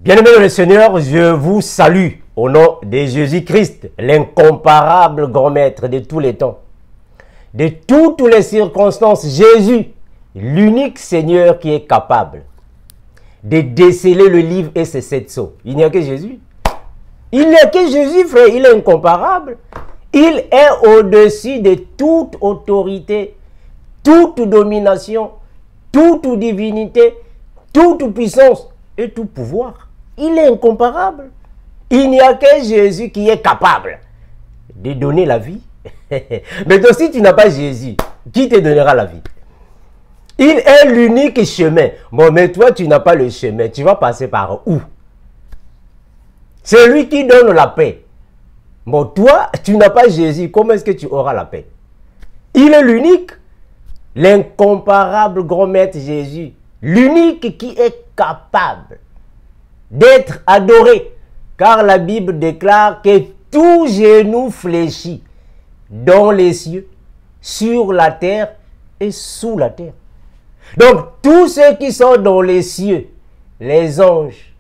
Bien-aimés dans le Seigneur, je vous salue au nom de Jésus-Christ, l'incomparable grand maître de tous les temps. De toutes les circonstances, Jésus, l'unique Seigneur qui est capable de déceler le livre et ses 7 sceaux. Il n'y a que Jésus. Il n'y a que Jésus, frère. Il est incomparable. Il est au-dessus de toute autorité, toute domination, toute divinité, toute puissance et tout pouvoir. Il est incomparable. Il n'y a que Jésus qui est capable de donner la vie. Mais donc, si tu n'as pas Jésus, qui te donnera la vie? Il est l'unique chemin. Bon, mais toi, tu n'as pas le chemin. Tu vas passer par où? C'est lui qui donne la paix. Bon, toi, tu n'as pas Jésus. Comment est-ce que tu auras la paix? Il est l'unique. L'incomparable grand maître Jésus. L'unique qui est capable d'être adoré. Car la Bible déclare que tout genou fléchit dans les cieux, sur la terre et sous la terre. Donc, tous ceux qui sont dans les cieux, les anges,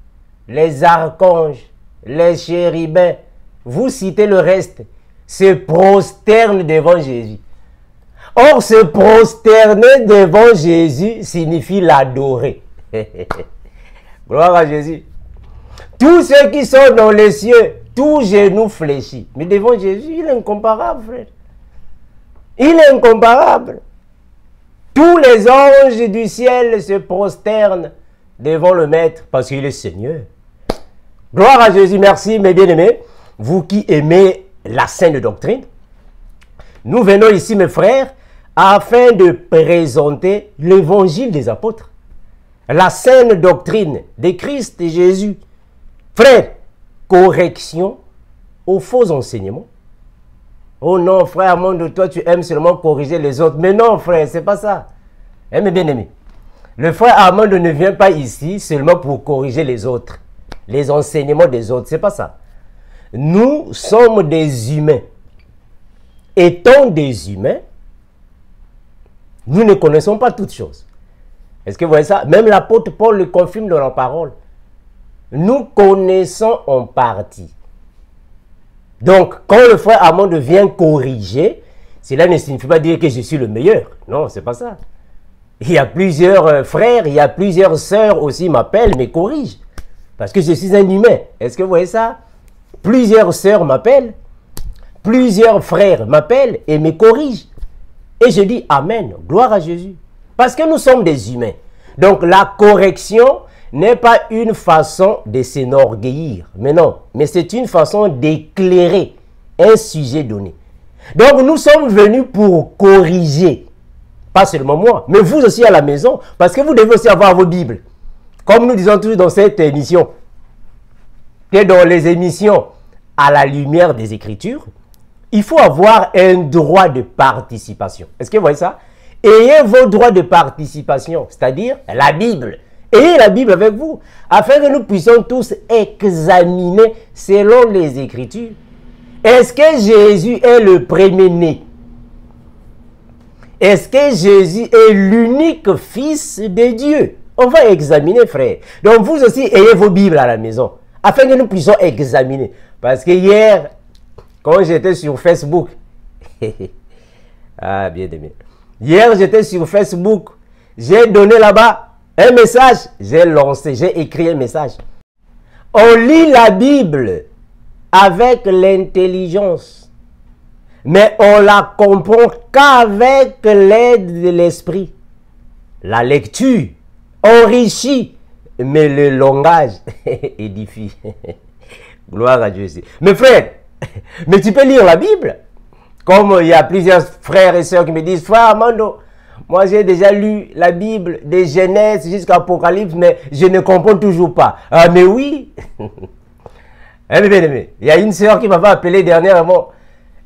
les archanges, les chérubins, vous citez le reste, se prosternent devant Jésus. Or, se prosterner devant Jésus signifie l'adorer. Gloire à Jésus. Tous ceux qui sont dans les cieux, tout genou fléchit. Mais devant Jésus, il est incomparable, frère. Il est incomparable. Tous les anges du ciel se prosternent devant le Maître parce qu'il est Seigneur. Gloire à Jésus, merci mes bien-aimés. Vous qui aimez la sainte doctrine, nous venons ici, mes frères, afin de présenter l'évangile des apôtres. La sainte doctrine de Christ et Jésus. Frère, correction aux faux enseignements. Oh non, frère, monde, toi tu aimes seulement corriger les autres. Mais non, frère, c'est pas ça. Eh, mes bien-aimés, le frère Armand ne vient pas ici seulement pour corriger les autres, les enseignements des autres. C'est pas ça. Nous sommes des humains. Étant des humains, nous ne connaissons pas toutes choses. Est-ce que vous voyez ça? Même l'apôtre Paul le confirme dans la parole. Nous connaissons en partie. Donc, quand le frère Armand vient corriger, cela ne signifie pas dire que je suis le meilleur. Non, c'est pas ça. Il y a plusieurs frères, il y a plusieurs sœurs aussi m'appellent, mais corrigent. Parce que je suis un humain. Est-ce que vous voyez ça? Plusieurs sœurs m'appellent, plusieurs frères m'appellent et me corrigent. Et je dis Amen, gloire à Jésus. Parce que nous sommes des humains. Donc, la correction n'est pas une façon de s'enorgueillir, mais non, mais c'est une façon d'éclairer un sujet donné. Donc nous sommes venus pour corriger, pas seulement moi, mais vous aussi à la maison, parce que vous devez aussi avoir vos Bibles. Comme nous disons toujours dans cette émission, que dans les émissions à la lumière des Écritures, il faut avoir un droit de participation. Est-ce que vous voyez ça? Ayez vos droits de participation, c'est-à-dire la Bible. Ayez la Bible avec vous, afin que nous puissions tous examiner selon les Écritures. Est-ce que Jésus est le premier-né? Est-ce que Jésus est l'unique Fils de Dieu? On va examiner, frère. Donc vous aussi, ayez vos Bibles à la maison, afin que nous puissions examiner. Parce que hier, quand j'étais sur Facebook, ah, bien aimé. Hier, j'étais sur Facebook, j'ai donné là-bas un message, j'ai lancé, j'ai écrit un message. On lit la Bible avec l'intelligence, mais on la comprend qu'avec l'aide de l'esprit. La lecture enrichit, mais le langage édifie. Gloire à Dieu. Mais frère, mais tu peux lire la Bible. Comme il y a plusieurs frères et sœurs qui me disent, frère Armando, moi, j'ai déjà lu la Bible de Genèse jusqu'à Apocalypse, mais je ne comprends toujours pas. Ah, mais oui. Eh bien aimé, il y a une sœur qui m'avait appelé dernièrement.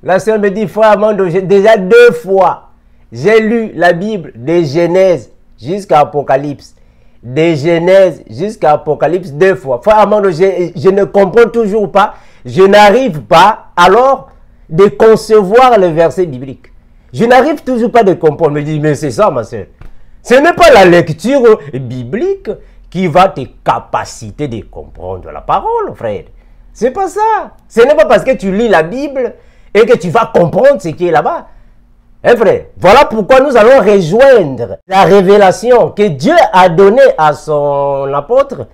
La sœur me dit, frère Armando, déjà 2 fois, j'ai lu la Bible de Genèse jusqu'à Apocalypse. De Genèse jusqu'à Apocalypse 2 fois. Frère Armando, je ne comprends toujours pas. Je n'arrive pas alors de concevoir le verset biblique. Je n'arrive toujours pas à comprendre. Je me dis, mais c'est ça, ma soeur. Ce n'est pas la lecture biblique qui va te capaciter de comprendre la parole, frère. C'est pas ça. Ce n'est pas parce que tu lis la Bible et que tu vas comprendre ce qui est là-bas. Hein, frère? Voilà pourquoi nous allons rejoindre la révélation que Dieu a donnée à son apôtre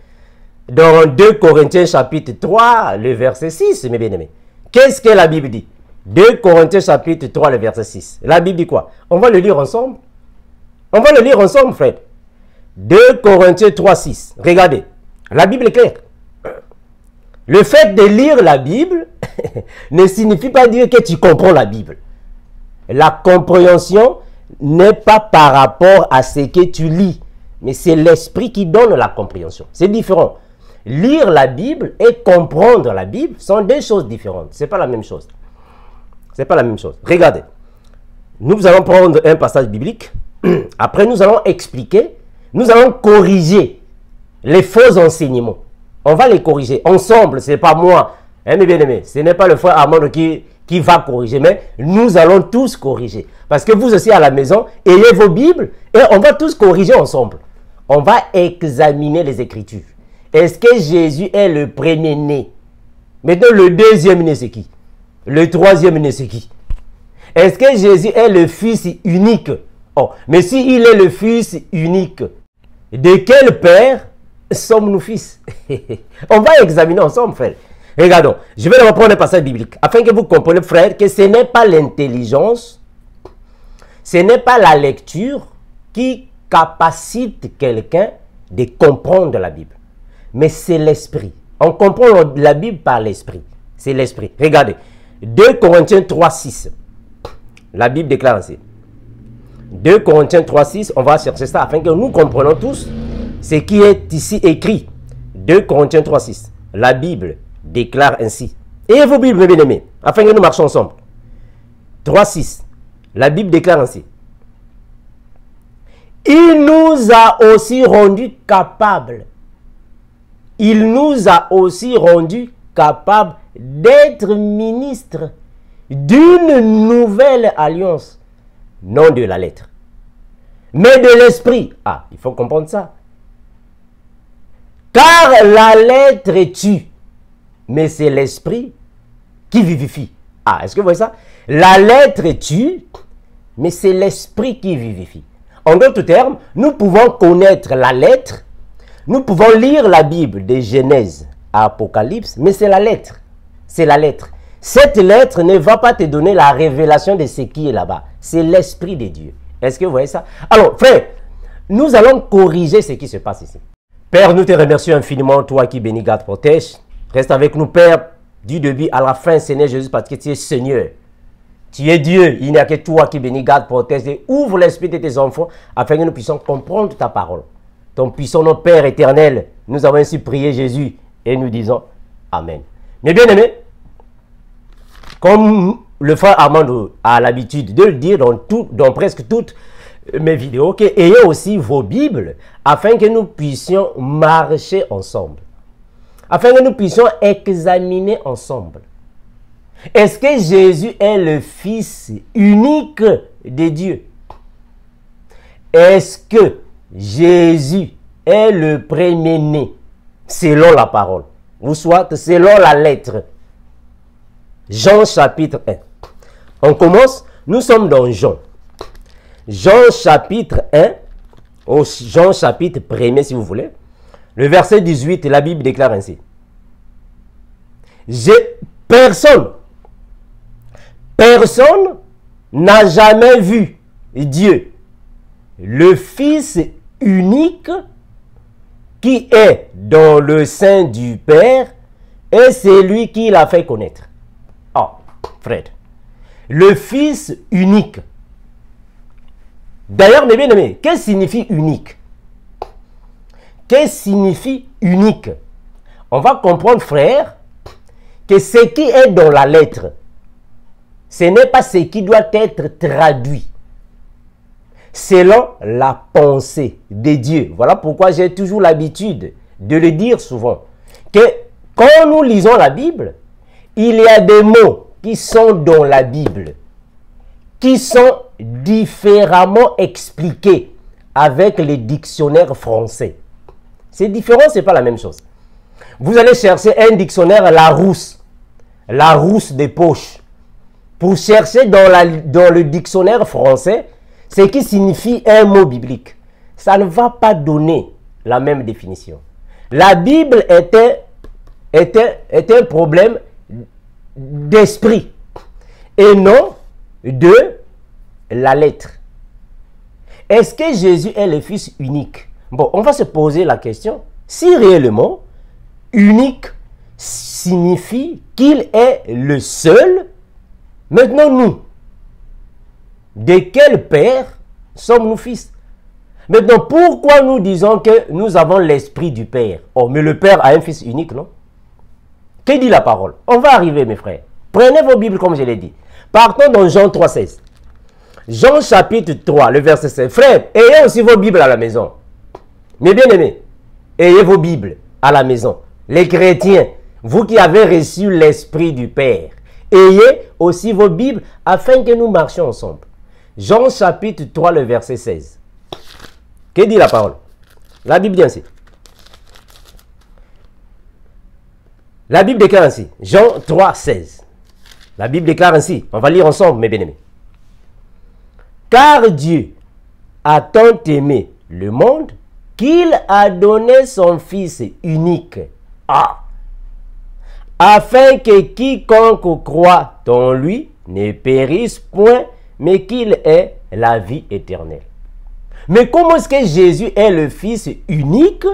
dans 2 Corinthiens chapitre 3, le verset 6, mes bien-aimés. Qu'est-ce que la Bible dit? 2 Corinthiens chapitre 3, le verset 6. La Bible dit quoi? On va le lire ensemble. On va le lire ensemble, frère. 2 Corinthiens 3, 6. Regardez, la Bible est claire. Le fait de lire la Bible ne signifie pas dire que tu comprends la Bible. La compréhension n'est pas par rapport à ce que tu lis, mais c'est l'esprit qui donne la compréhension. C'est différent. Lire la Bible et comprendre la Bible sont deux choses différentes. Ce n'est pas la même chose. C'est pas la même chose. Regardez. Nous allons prendre un passage biblique. Après, nous allons expliquer. Nous allons corriger les faux enseignements. On va les corriger ensemble. Ce n'est pas moi. Hein, mes bien-aimés. Ce n'est pas le frère Armand qui va corriger. Mais nous allons tous corriger. Parce que vous aussi à la maison, ayez vos Bibles. Et on va tous corriger ensemble. On va examiner les Écritures. Est-ce que Jésus est le premier-né? Maintenant, le deuxième-né, c'est qui? Le troisième-né, c'est qui? Est-ce que Jésus est le Fils unique? Oh, mais s'il est le Fils unique, de quel père sommes-nous fils? On va examiner ensemble, frère. Regardons, je vais reprendre un passage biblique, afin que vous compreniez, frère, que ce n'est pas l'intelligence, ce n'est pas la lecture qui capacite quelqu'un de comprendre la Bible. Mais c'est l'esprit. On comprend la Bible par l'esprit. C'est l'esprit. Regardez. 2 Corinthiens 3, 6. La Bible déclare ainsi. 2 Corinthiens 3, 6. On va chercher ça afin que nous comprenions tous ce qui est ici écrit. 2 Corinthiens 3, 6. La Bible déclare ainsi. Et vos Bibles, mes bien-aimés, afin que nous marchions ensemble. 3, 6. La Bible déclare ainsi. Il nous a aussi rendus capables. Il nous a aussi rendus capables d'être ministres d'une nouvelle alliance. Non de la lettre, mais de l'esprit. Ah, il faut comprendre ça. Car la lettre tue, mais c'est l'esprit qui vivifie. Ah, est-ce que vous voyez ça? La lettre tue, mais c'est l'esprit qui vivifie. En d'autres termes, nous pouvons connaître la lettre. Nous pouvons lire la Bible de Genèse à Apocalypse, mais c'est la lettre. C'est la lettre. Cette lettre ne va pas te donner la révélation de ce qui est là-bas. C'est l'Esprit de Dieu. Est-ce que vous voyez ça? Alors, frère, nous allons corriger ce qui se passe ici. Père, nous te remercions infiniment, toi qui bénis, garde, protège. Reste avec nous, Père, du début à la fin, Seigneur Jésus, parce que tu es Seigneur. Tu es Dieu. Il n'y a que toi qui bénis, garde, protège. Et ouvre l'esprit de tes enfants afin que nous puissions comprendre ta parole. Ton puissant nom, Père éternel, nous avons ainsi prié Jésus et nous disons Amen. Mais bien aimés, comme le frère Armand a l'habitude de le dire dans presque toutes mes vidéos, ayez aussi vos Bibles afin que nous puissions marcher ensemble. Afin que nous puissions examiner ensemble. Est-ce que Jésus est le Fils unique de Dieu? Est-ce que Jésus est le premier-né selon la parole, ou soit selon la lettre? Jean chapitre 1. On commence, nous sommes dans Jean. Jean chapitre 1, ou Jean chapitre 1er si vous voulez. Le verset 18, la Bible déclare ainsi. Personne n'a jamais vu Dieu, le Fils unique qui est dans le sein du Père, et c'est lui qui l'a fait connaître. Oh, Fred. Le Fils unique. D'ailleurs, mes bien-aimés, qu'est-ce que signifie unique? Qu'est-ce que signifie unique? On va comprendre, frère, que ce qui est dans la lettre, ce n'est pas ce qui doit être traduit selon la pensée de Dieu. Voilà pourquoi j'ai toujours l'habitude de le dire souvent, que quand nous lisons la Bible, il y a des mots qui sont dans la Bible, qui sont différemment expliqués avec les dictionnaires français. C'est différent, ce n'est pas la même chose. Vous allez chercher un dictionnaire la rousse des poches, pour chercher dans le dictionnaire français ce qui signifie un mot biblique. Ça ne va pas donner la même définition. La Bible était un problème d'esprit et non de la lettre. Est-ce que Jésus est le Fils unique? Bon, on va se poser la question. Si réellement, unique signifie qu'il est le seul, maintenant nous, de quel père sommes-nous fils? Maintenant, pourquoi nous disons que nous avons l'esprit du Père? Oh, mais le Père a un Fils unique, non? Que dit la parole? On va arriver, mes frères. Prenez vos Bibles, comme je l'ai dit. Partons dans Jean 3,16. Jean chapitre 3, le verset 16. Frères, ayez aussi vos Bibles à la maison. Mes bien-aimés, ayez vos Bibles à la maison. Les chrétiens, vous qui avez reçu l'esprit du Père, ayez aussi vos Bibles afin que nous marchions ensemble. Jean chapitre 3, le verset 16. Que dit la parole? La Bible dit ainsi. La Bible déclare ainsi. Jean 3, 16. La Bible déclare ainsi. On va lire ensemble, mes bien-aimés. Car Dieu a tant aimé le monde qu'il a donné son Fils unique. Afin que quiconque croit en lui ne périsse point, mais qu'il ait la vie éternelle. Mais comment est-ce que Jésus est le Fils unique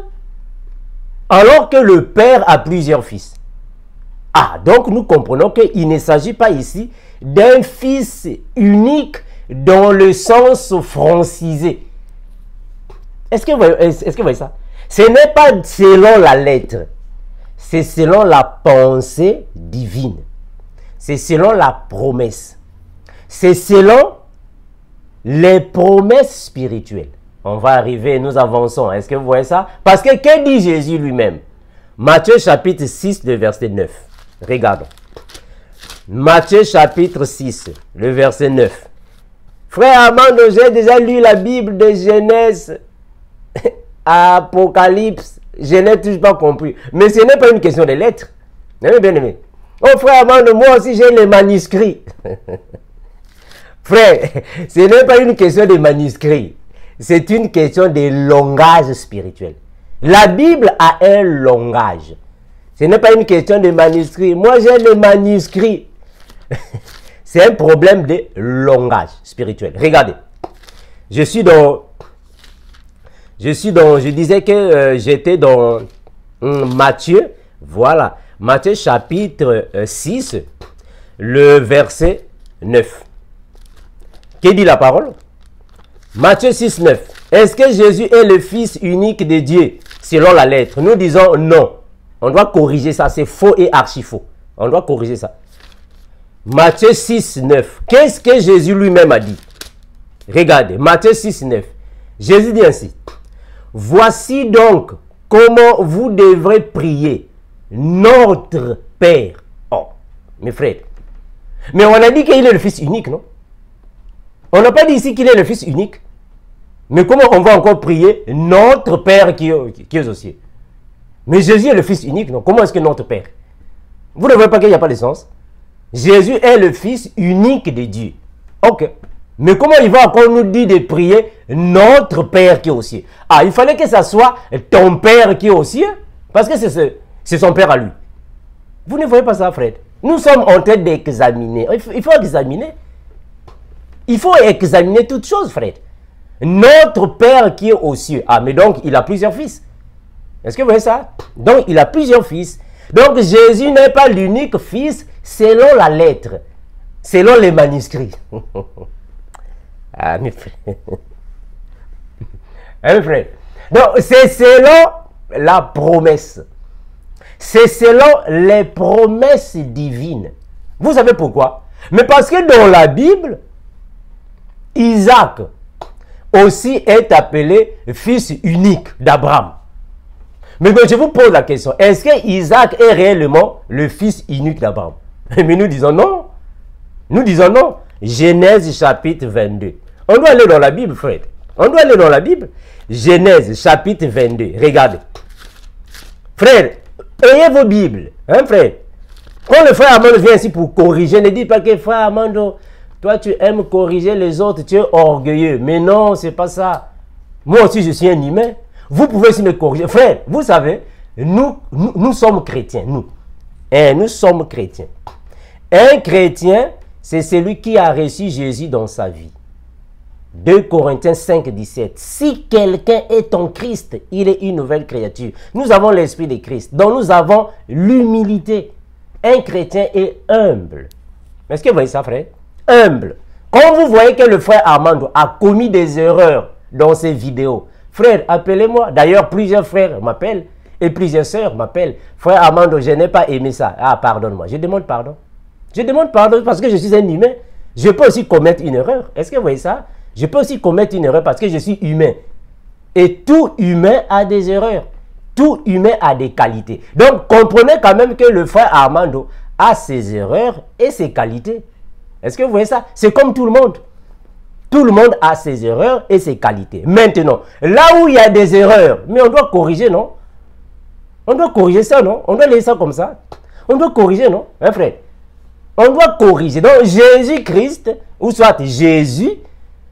alors que le Père a plusieurs fils? Donc nous comprenons qu'il ne s'agit pas ici d'un Fils unique dans le sens francisé. Est-ce que vous voyez ça? Ce n'est pas selon la lettre, c'est selon la pensée divine. C'est selon la promesse. C'est selon les promesses spirituelles. On va arriver, nous avançons. Est-ce que vous voyez ça? Parce que dit Jésus lui-même? Matthieu chapitre 6, le verset 9. Regardons. Matthieu chapitre 6, le verset 9. Frère Armando, j'ai déjà lu la Bible de Genèse à Apocalypse. Je n'ai toujours pas compris. Mais ce n'est pas une question de lettres. Bien aimé. Oh frère Armando, moi aussi j'ai les manuscrits. Frère, ce n'est pas une question de manuscrits. C'est une question de langage spirituel. La Bible a un langage. Ce n'est pas une question de manuscrits. Moi, j'ai les manuscrits. C'est un problème de langage spirituel. Regardez. Je disais que j'étais dans Matthieu. Voilà. Matthieu chapitre 6, le verset 9. Que dit la parole? Matthieu 6, 9. Est-ce que Jésus est le Fils unique de Dieu selon la lettre? Nous disons non. On doit corriger ça. C'est faux et archi faux. On doit corriger ça. Matthieu 6, 9. Qu'est-ce que Jésus lui-même a dit? Regardez. Matthieu 6, 9. Jésus dit ainsi. Voici donc comment vous devrez prier. Notre Père. Oh, mes frères. Mais on a dit qu'il est le Fils unique, non? On n'a pas dit ici qu'il est le Fils unique. Mais comment on va encore prier notre Père qui est aux cieux? Mais Jésus est le Fils unique, non? Comment est-ce que notre Père? Vous ne voyez pas qu'il n'y a pas de sens? Jésus est le Fils unique de Dieu. Ok. Mais comment il va encore nous dire de prier notre Père qui est aux cieux? Il fallait que ça soit ton Père qui est aux cieux. Parce que c'est son Père à lui. Vous ne voyez pas ça, frère? Nous sommes en train d'examiner. Il faut examiner. Il faut examiner toutes choses, frère. Notre Père qui est aux cieux. Mais donc, il a plusieurs fils. Est-ce que vous voyez ça? Donc, il a plusieurs fils. Donc, Jésus n'est pas l'unique fils selon la lettre. Selon les manuscrits. Mes frères. Mes frères. Donc, c'est selon la promesse. C'est selon les promesses divines. Vous savez pourquoi? Mais parce que dans la Bible, Isaac aussi est appelé fils unique d'Abraham. Mais je vous pose la question, est-ce que Isaac est réellement le fils unique d'Abraham? Mais nous disons non. Nous disons non. Genèse chapitre 22. On doit aller dans la Bible, frère. On doit aller dans la Bible. Genèse chapitre 22. Regardez. Frère, ayez vos Bibles. Hein, frère? Quand le frère Armando vient ici pour corriger, ne dis pas que frère Armando, toi tu aimes corriger les autres, tu es orgueilleux. Mais non, c'est pas ça. Moi aussi, je suis un humain. Vous pouvez aussi me corriger. Frère, vous savez, nous sommes chrétiens, nous. Nous sommes chrétiens. Un chrétien, c'est celui qui a reçu Jésus dans sa vie. 2 Corinthiens 5, 17. Si quelqu'un est en Christ, il est une nouvelle créature. Nous avons l'esprit de Christ, donc nous avons l'humilité. Un chrétien est humble. Est-ce que vous voyez ça, frère? Humble. Quand vous voyez que le frère Armando a commis des erreurs dans ses vidéos, frère, appelez-moi. D'ailleurs, plusieurs frères m'appellent et plusieurs sœurs m'appellent. Frère Armando, je n'ai pas aimé ça. Ah, pardonne-moi. Je demande pardon. Je demande pardon parce que je suis un humain. Je peux aussi commettre une erreur. Est-ce que vous voyez ça? Je peux aussi commettre une erreur parce que je suis humain. Et tout humain a des erreurs. Tout humain a des qualités. Donc, comprenez quand même que le frère Armando a ses erreurs et ses qualités. Est-ce que vous voyez ça? C'est comme tout le monde. Tout le monde a ses erreurs et ses qualités. Maintenant, là où il y a des erreurs, mais on doit corriger, non? On doit corriger ça, non? On doit laisser ça comme ça. On doit corriger, non? Hein, frère? On doit corriger. Donc, Jésus-Christ, ou soit Jésus,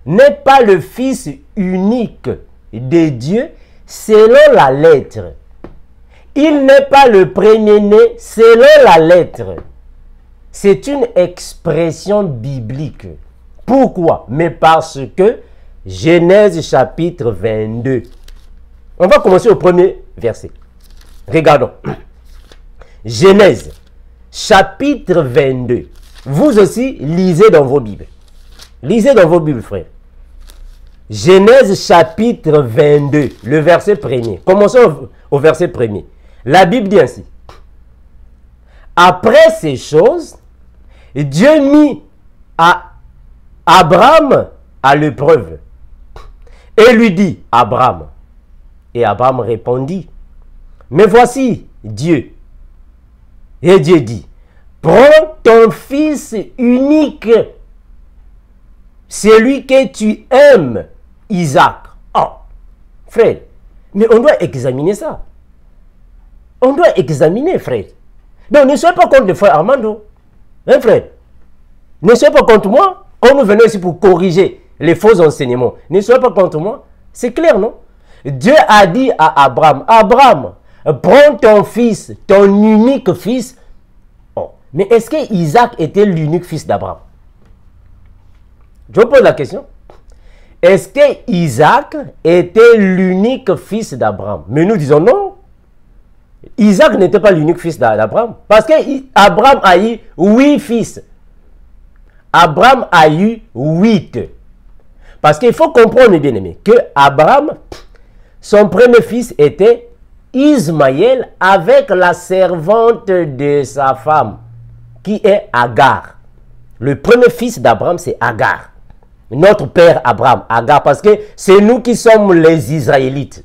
n'est pas le Fils unique de Dieu selon la lettre. Il n'est pas le premier-né selon la lettre. C'est une expression biblique. Pourquoi? Mais parce que Genèse chapitre 22. On va commencer au premier verset. Regardons. Genèse chapitre 22. Vous aussi, lisez dans vos Bibles. Lisez dans vos Bibles, frère. Genèse chapitre 22, le verset 1er. Commençons au verset 1er. La Bible dit ainsi. Après ces choses, Dieu mit à Abraham à l'épreuve et lui dit, Abraham. Et Abraham répondit, mais voici Dieu. Et Dieu dit, prends ton fils unique, celui que tu aimes, Isaac. Oh, frère, mais on doit examiner ça. On doit examiner, frère. Donc, ne soyez pas contre le frère Armando. Hein, frère? Ne soyez pas contre moi. Quand nous venons ici pour corriger les faux enseignements, ne soyez pas contre moi. C'est clair, non? Dieu a dit à Abraham, Abraham, prends ton fils, ton unique fils. Oh, mais est-ce que Isaac était l'unique fils d'Abraham? Je vous pose la question. Est-ce que Isaac était l'unique fils d'Abraham? Mais nous disons non. Isaac n'était pas l'unique fils d'Abraham. Parce que Abraham a eu 8 fils. Abraham a eu 8. Parce qu'il faut comprendre, bien aimé, que Abraham, son premier fils était Ismaël avec la servante de sa femme, qui est Agar. Le premier fils d'Abraham, c'est Agar. Notre père Abraham, Agar, parce que c'est nous qui sommes les Israélites.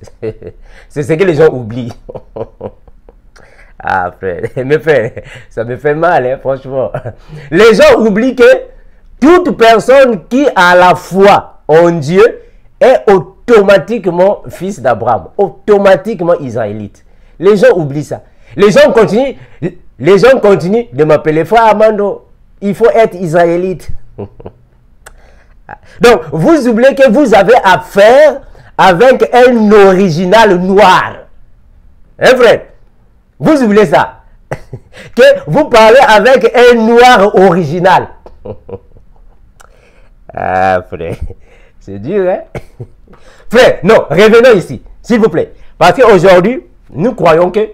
C'est ce que les gens oublient. Ah, frère, mes frères, ça me fait mal, hein, franchement. Les gens oublient que toute personne qui a la foi en Dieu est automatiquement fils d'Abraham, automatiquement israélite. Les gens oublient ça. Les gens continuent de m'appeler frère Armando. Il faut être israélite. Donc, vous oubliez que vous avez affaire avec un original noir. Hein, frère? Vous oubliez ça? Que vous parlez avec un noir original. Ah, frère. C'est dur, hein? Frère, non, revenons ici, s'il vous plaît. Parce qu'aujourd'hui, nous croyons que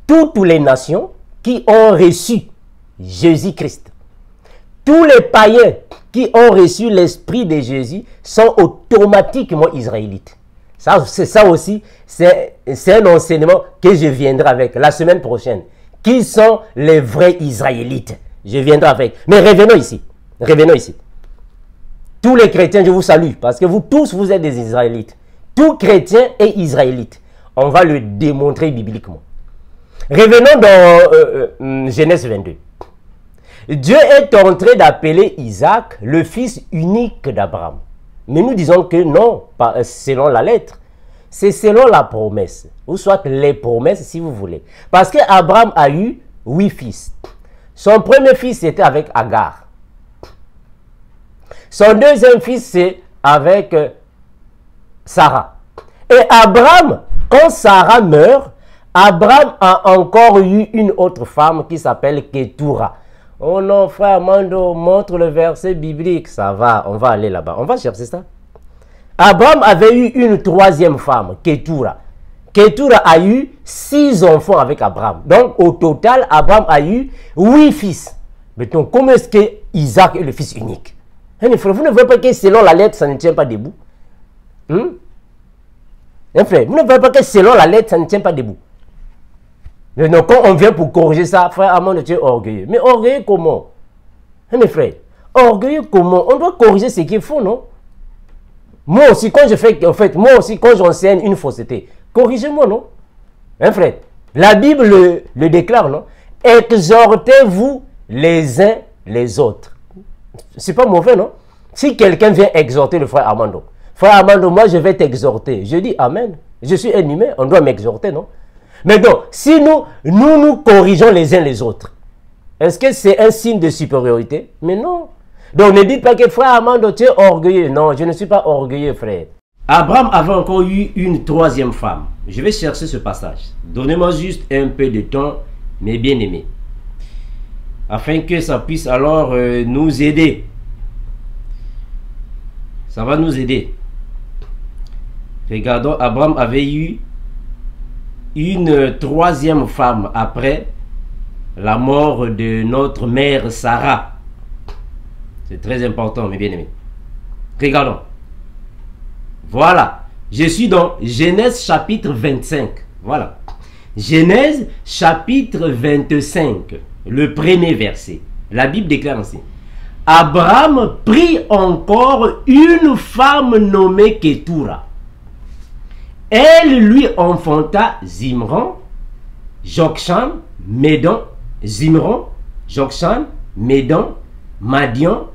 toutes les nations qui ont reçu Jésus-Christ, tous les païens qui ont reçu l'esprit de Jésus sont automatiquement israélites. Ça aussi, c'est un enseignement que je viendrai avec la semaine prochaine. Qui sont les vrais Israélites? Je viendrai avec. Mais revenons ici. Revenons ici. Tous les chrétiens, je vous salue. Parce que vous tous, vous êtes des Israélites. Tout chrétien est Israélite. On va le démontrer bibliquement. Revenons dans Genèse 22. Dieu est en train d'appeler Isaac le fils unique d'Abraham. Mais nous disons que non, selon la lettre. c'est selon la promesse, ou soit les promesses si vous voulez. Parce que Abraham a eu 8 fils. Son premier fils était avec Agar. Son deuxième fils c'est avec Sarah. Et Abraham, quand Sarah meurt, Abraham a encore eu une autre femme qui s'appelle Ketura. Oh non, frère Mando, montre le verset biblique. Ça va, on va aller là-bas. On va chercher ça. Abraham avait eu une troisième femme, Ketura. Ketura a eu 6 enfants avec Abraham. Donc, au total, Abraham a eu 8 fils. Maintenant, comment est-ce que Isaac est le fils unique? Vous ne voyez pas que selon la lettre, ça ne tient pas debout? Frère, vous ne voyez pas que selon la lettre, ça ne tient pas debout? Maintenant, quand on vient pour corriger ça, frère Armand, tu es orgueilleux. Mais orgueilleux comment? Mes frères, orgueilleux comment? On doit corriger ce qu'il faut, non? Moi aussi, quand je fais, en fait, moi aussi, quand j'enseigne une fausseté, corrigez-moi, non? Frère, la Bible le déclare, non? Exhortez-vous les uns les autres. C'est pas mauvais, non? Si quelqu'un vient exhorter le frère Armando, frère Armando, moi je vais t'exhorter. Je dis Amen. Je suis un humain, on doit m'exhorter, non? Mais donc, si nous corrigeons les uns les autres, est-ce que c'est un signe de supériorité? Mais non. Donc ne dites pas que frère Armando, tu es orgueilleux. Non, je ne suis pas orgueilleux, frère. Abraham avait encore eu une troisième femme. Je vais chercher ce passage. Donnez-moi juste un peu de temps, mes bien-aimés, afin que ça puisse alors nous aider. Ça va nous aider. Regardons, Abraham avait eu une troisième femme après la mort de notre mère Sarah. C'est très important, mes bien-aimés. Regardons. Voilà. Je suis dans Genèse chapitre 25. Voilà. Genèse chapitre 25. Le premier verset. La Bible déclare ainsi. Abraham prit encore une femme nommée Ketura. Elle lui enfanta Zimran, Jokshan, Médan, Zimran, Jokshan, Médan, Madian,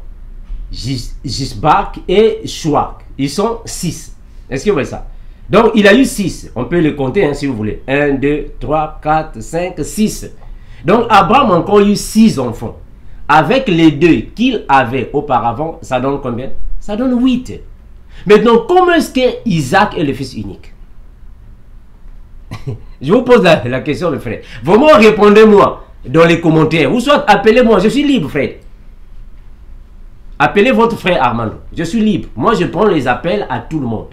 Gisbak et Chouak. Ils sont 6. Est-ce que vous voyez ça? Donc, il a eu 6. On peut les compter hein, si vous voulez. 1, 2, 3, 4, 5, 6. Donc, Abraham a encore eu 6 enfants. Avec les 2 qu'il avait auparavant, ça donne combien? Ça donne 8. Maintenant, comment est-ce que Isaac est le fils unique? Je vous pose la question, le frère. Vraiment, répondez-moi dans les commentaires. Ou soit appelez-moi. Je suis libre, frère. Appelez votre frère Armando. Je suis libre. Moi, je prends les appels à tout le monde.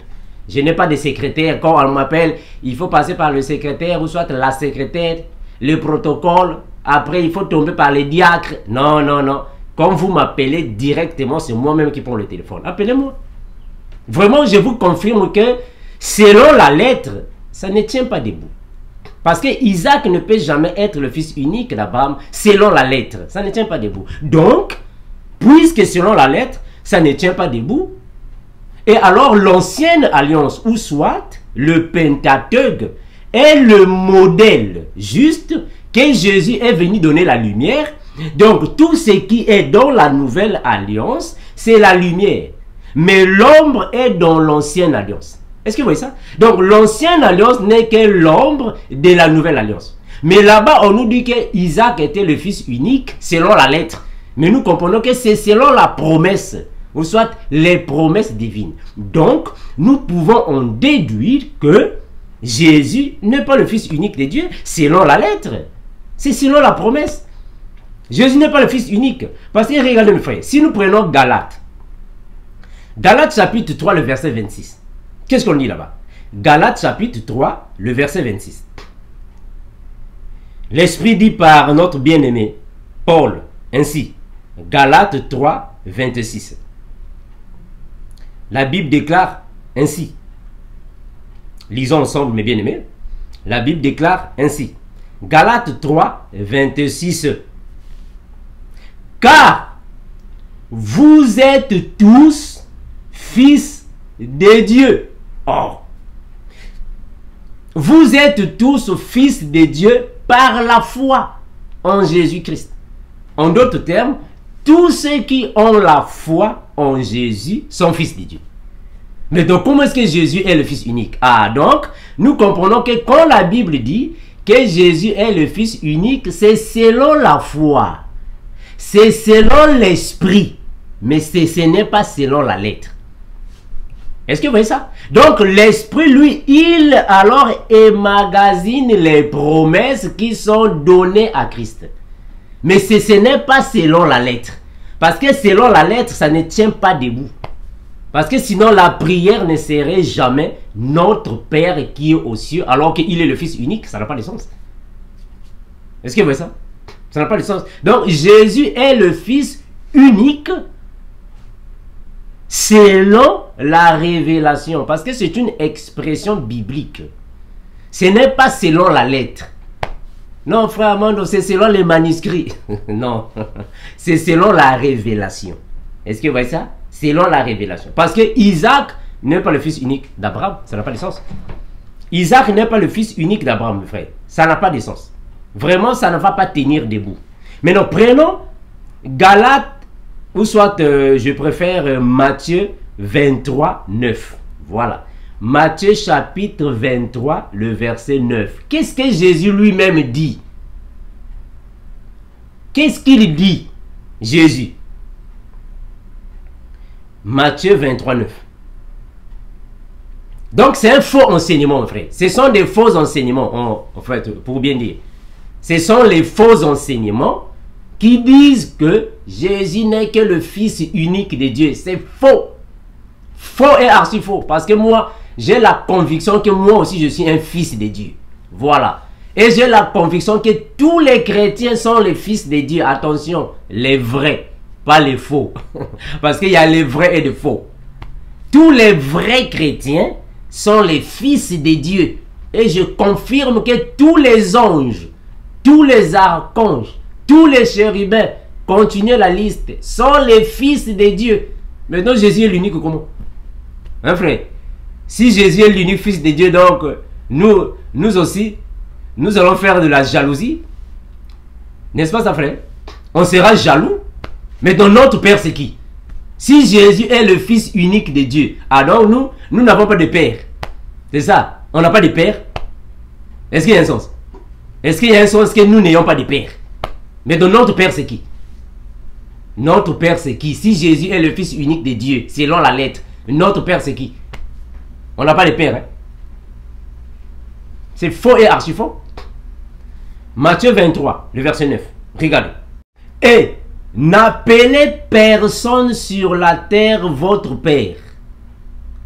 Je n'ai pas de secrétaire. Quand on m'appelle, il faut passer par le secrétaire ou soit la secrétaire, le protocole. Après, il faut tomber par les diacres. Non, non, non. Quand vous m'appelez directement, c'est moi-même qui prends le téléphone. Appelez-moi. Vraiment, je vous confirme que selon la lettre, ça ne tient pas debout. Parce que Isaac ne peut jamais être le fils unique d'Abraham selon la lettre. Ça ne tient pas debout. Donc, puisque selon la lettre, ça ne tient pas debout, et alors l'ancienne alliance, ou soit le Pentateuque, est le modèle juste que Jésus est venu donner la lumière. Donc, tout ce qui est dans la nouvelle alliance, c'est la lumière. Mais l'ombre est dans l'ancienne alliance. Est-ce que vous voyez ça? Donc, l'ancienne alliance n'est que l'ombre de la nouvelle alliance. Mais là-bas, on nous dit que Isaac était le fils unique selon la lettre. Mais nous comprenons que c'est selon la promesse, ou soit les promesses divines. Donc, nous pouvons en déduire que Jésus n'est pas le fils unique de Dieu selon la lettre. C'est selon la promesse. Jésus n'est pas le fils unique. Parce que regardez mes frères, si nous prenons Galates, Galates chapitre 3, le verset 26. Qu'est-ce qu'on dit là-bas? Galates chapitre 3, le verset 26. L'Esprit dit par notre bien-aimé Paul, ainsi, Galates 3, 26. La Bible déclare ainsi. Lisons ensemble, mes bien-aimés. La Bible déclare ainsi. Galates 3, 26. Car vous êtes tous fils de Dieu. Oh. Vous êtes tous fils de Dieu par la foi en Jésus-Christ. En d'autres termes, tous ceux qui ont la foi en Jésus sont fils de Dieu. Mais donc, comment est-ce que Jésus est le Fils unique? Ah, donc, nous comprenons que quand la Bible dit que Jésus est le Fils unique, c'est selon la foi. C'est selon l'esprit. Mais ce n'est pas selon la lettre. Est-ce que vous voyez ça? Donc, l'esprit, lui, il alors emmagasine les promesses qui sont données à Christ. Mais ce n'est pas selon la lettre. Parce que selon la lettre, ça ne tient pas debout. Parce que sinon, la prière ne serait jamais notre Père qui est aux cieux, alors qu'il est le Fils unique. Ça n'a pas de sens. Est-ce que vous voyez ça? Ça n'a pas de sens. Donc, Jésus est le Fils unique selon la révélation. Parce que c'est une expression biblique. Ce n'est pas selon la lettre. Non, frère Amando, c'est selon les manuscrits. Non, c'est selon la révélation. Est-ce que vous voyez ça? Selon la révélation. Parce que Isaac n'est pas le fils unique d'Abraham. Ça n'a pas de sens. Isaac n'est pas le fils unique d'Abraham, mon frère. Ça n'a pas de sens. Vraiment, ça ne va pas tenir debout. Maintenant, prenons Galates, ou soit, je préfère Matthieu 23, 9. Voilà. Matthieu chapitre 23, le verset 9. Qu'est-ce que Jésus lui-même dit? Qu'est-ce qu'il dit, Jésus? Matthieu 23, 9. Donc, c'est un faux enseignement, mon frère. Ce sont des faux enseignements, en fait, pour bien dire. Ce sont les faux enseignements qui disent que Jésus n'est que le Fils unique de Dieu. C'est faux. Faux et archi faux. Parce que moi, j'ai la conviction que moi aussi, je suis un fils de Dieu. Voilà. Et j'ai la conviction que tous les chrétiens sont les fils de Dieu. Attention, les vrais, pas les faux. Parce qu'il y a les vrais et les faux. Tous les vrais chrétiens sont les fils de Dieu. Et je confirme que tous les anges, tous les archanges, tous les chérubins, continuez la liste, sont les fils de Dieu. Maintenant, Jésus est l'unique comment? Hein, frère? Si Jésus est l'unique fils de Dieu, donc nous aussi, nous allons faire de la jalousie. N'est-ce pas ça, frère? On sera jaloux. Mais dans notre Père, c'est qui? Si Jésus est le Fils unique de Dieu, alors nous n'avons pas de Père. C'est ça. On n'a pas de Père. Est-ce qu'il y a un sens? Est-ce qu'il y a un sens que nous n'ayons pas de Père? Mais dans notre Père, c'est qui? Notre Père, c'est qui? Si Jésus est le Fils unique de Dieu, selon la lettre, notre Père, c'est qui? On n'a pas de Père. Hein? C'est faux et archi faux. Matthieu 23, le verset 9. Regardez. Et n'appelez personne sur la terre votre Père,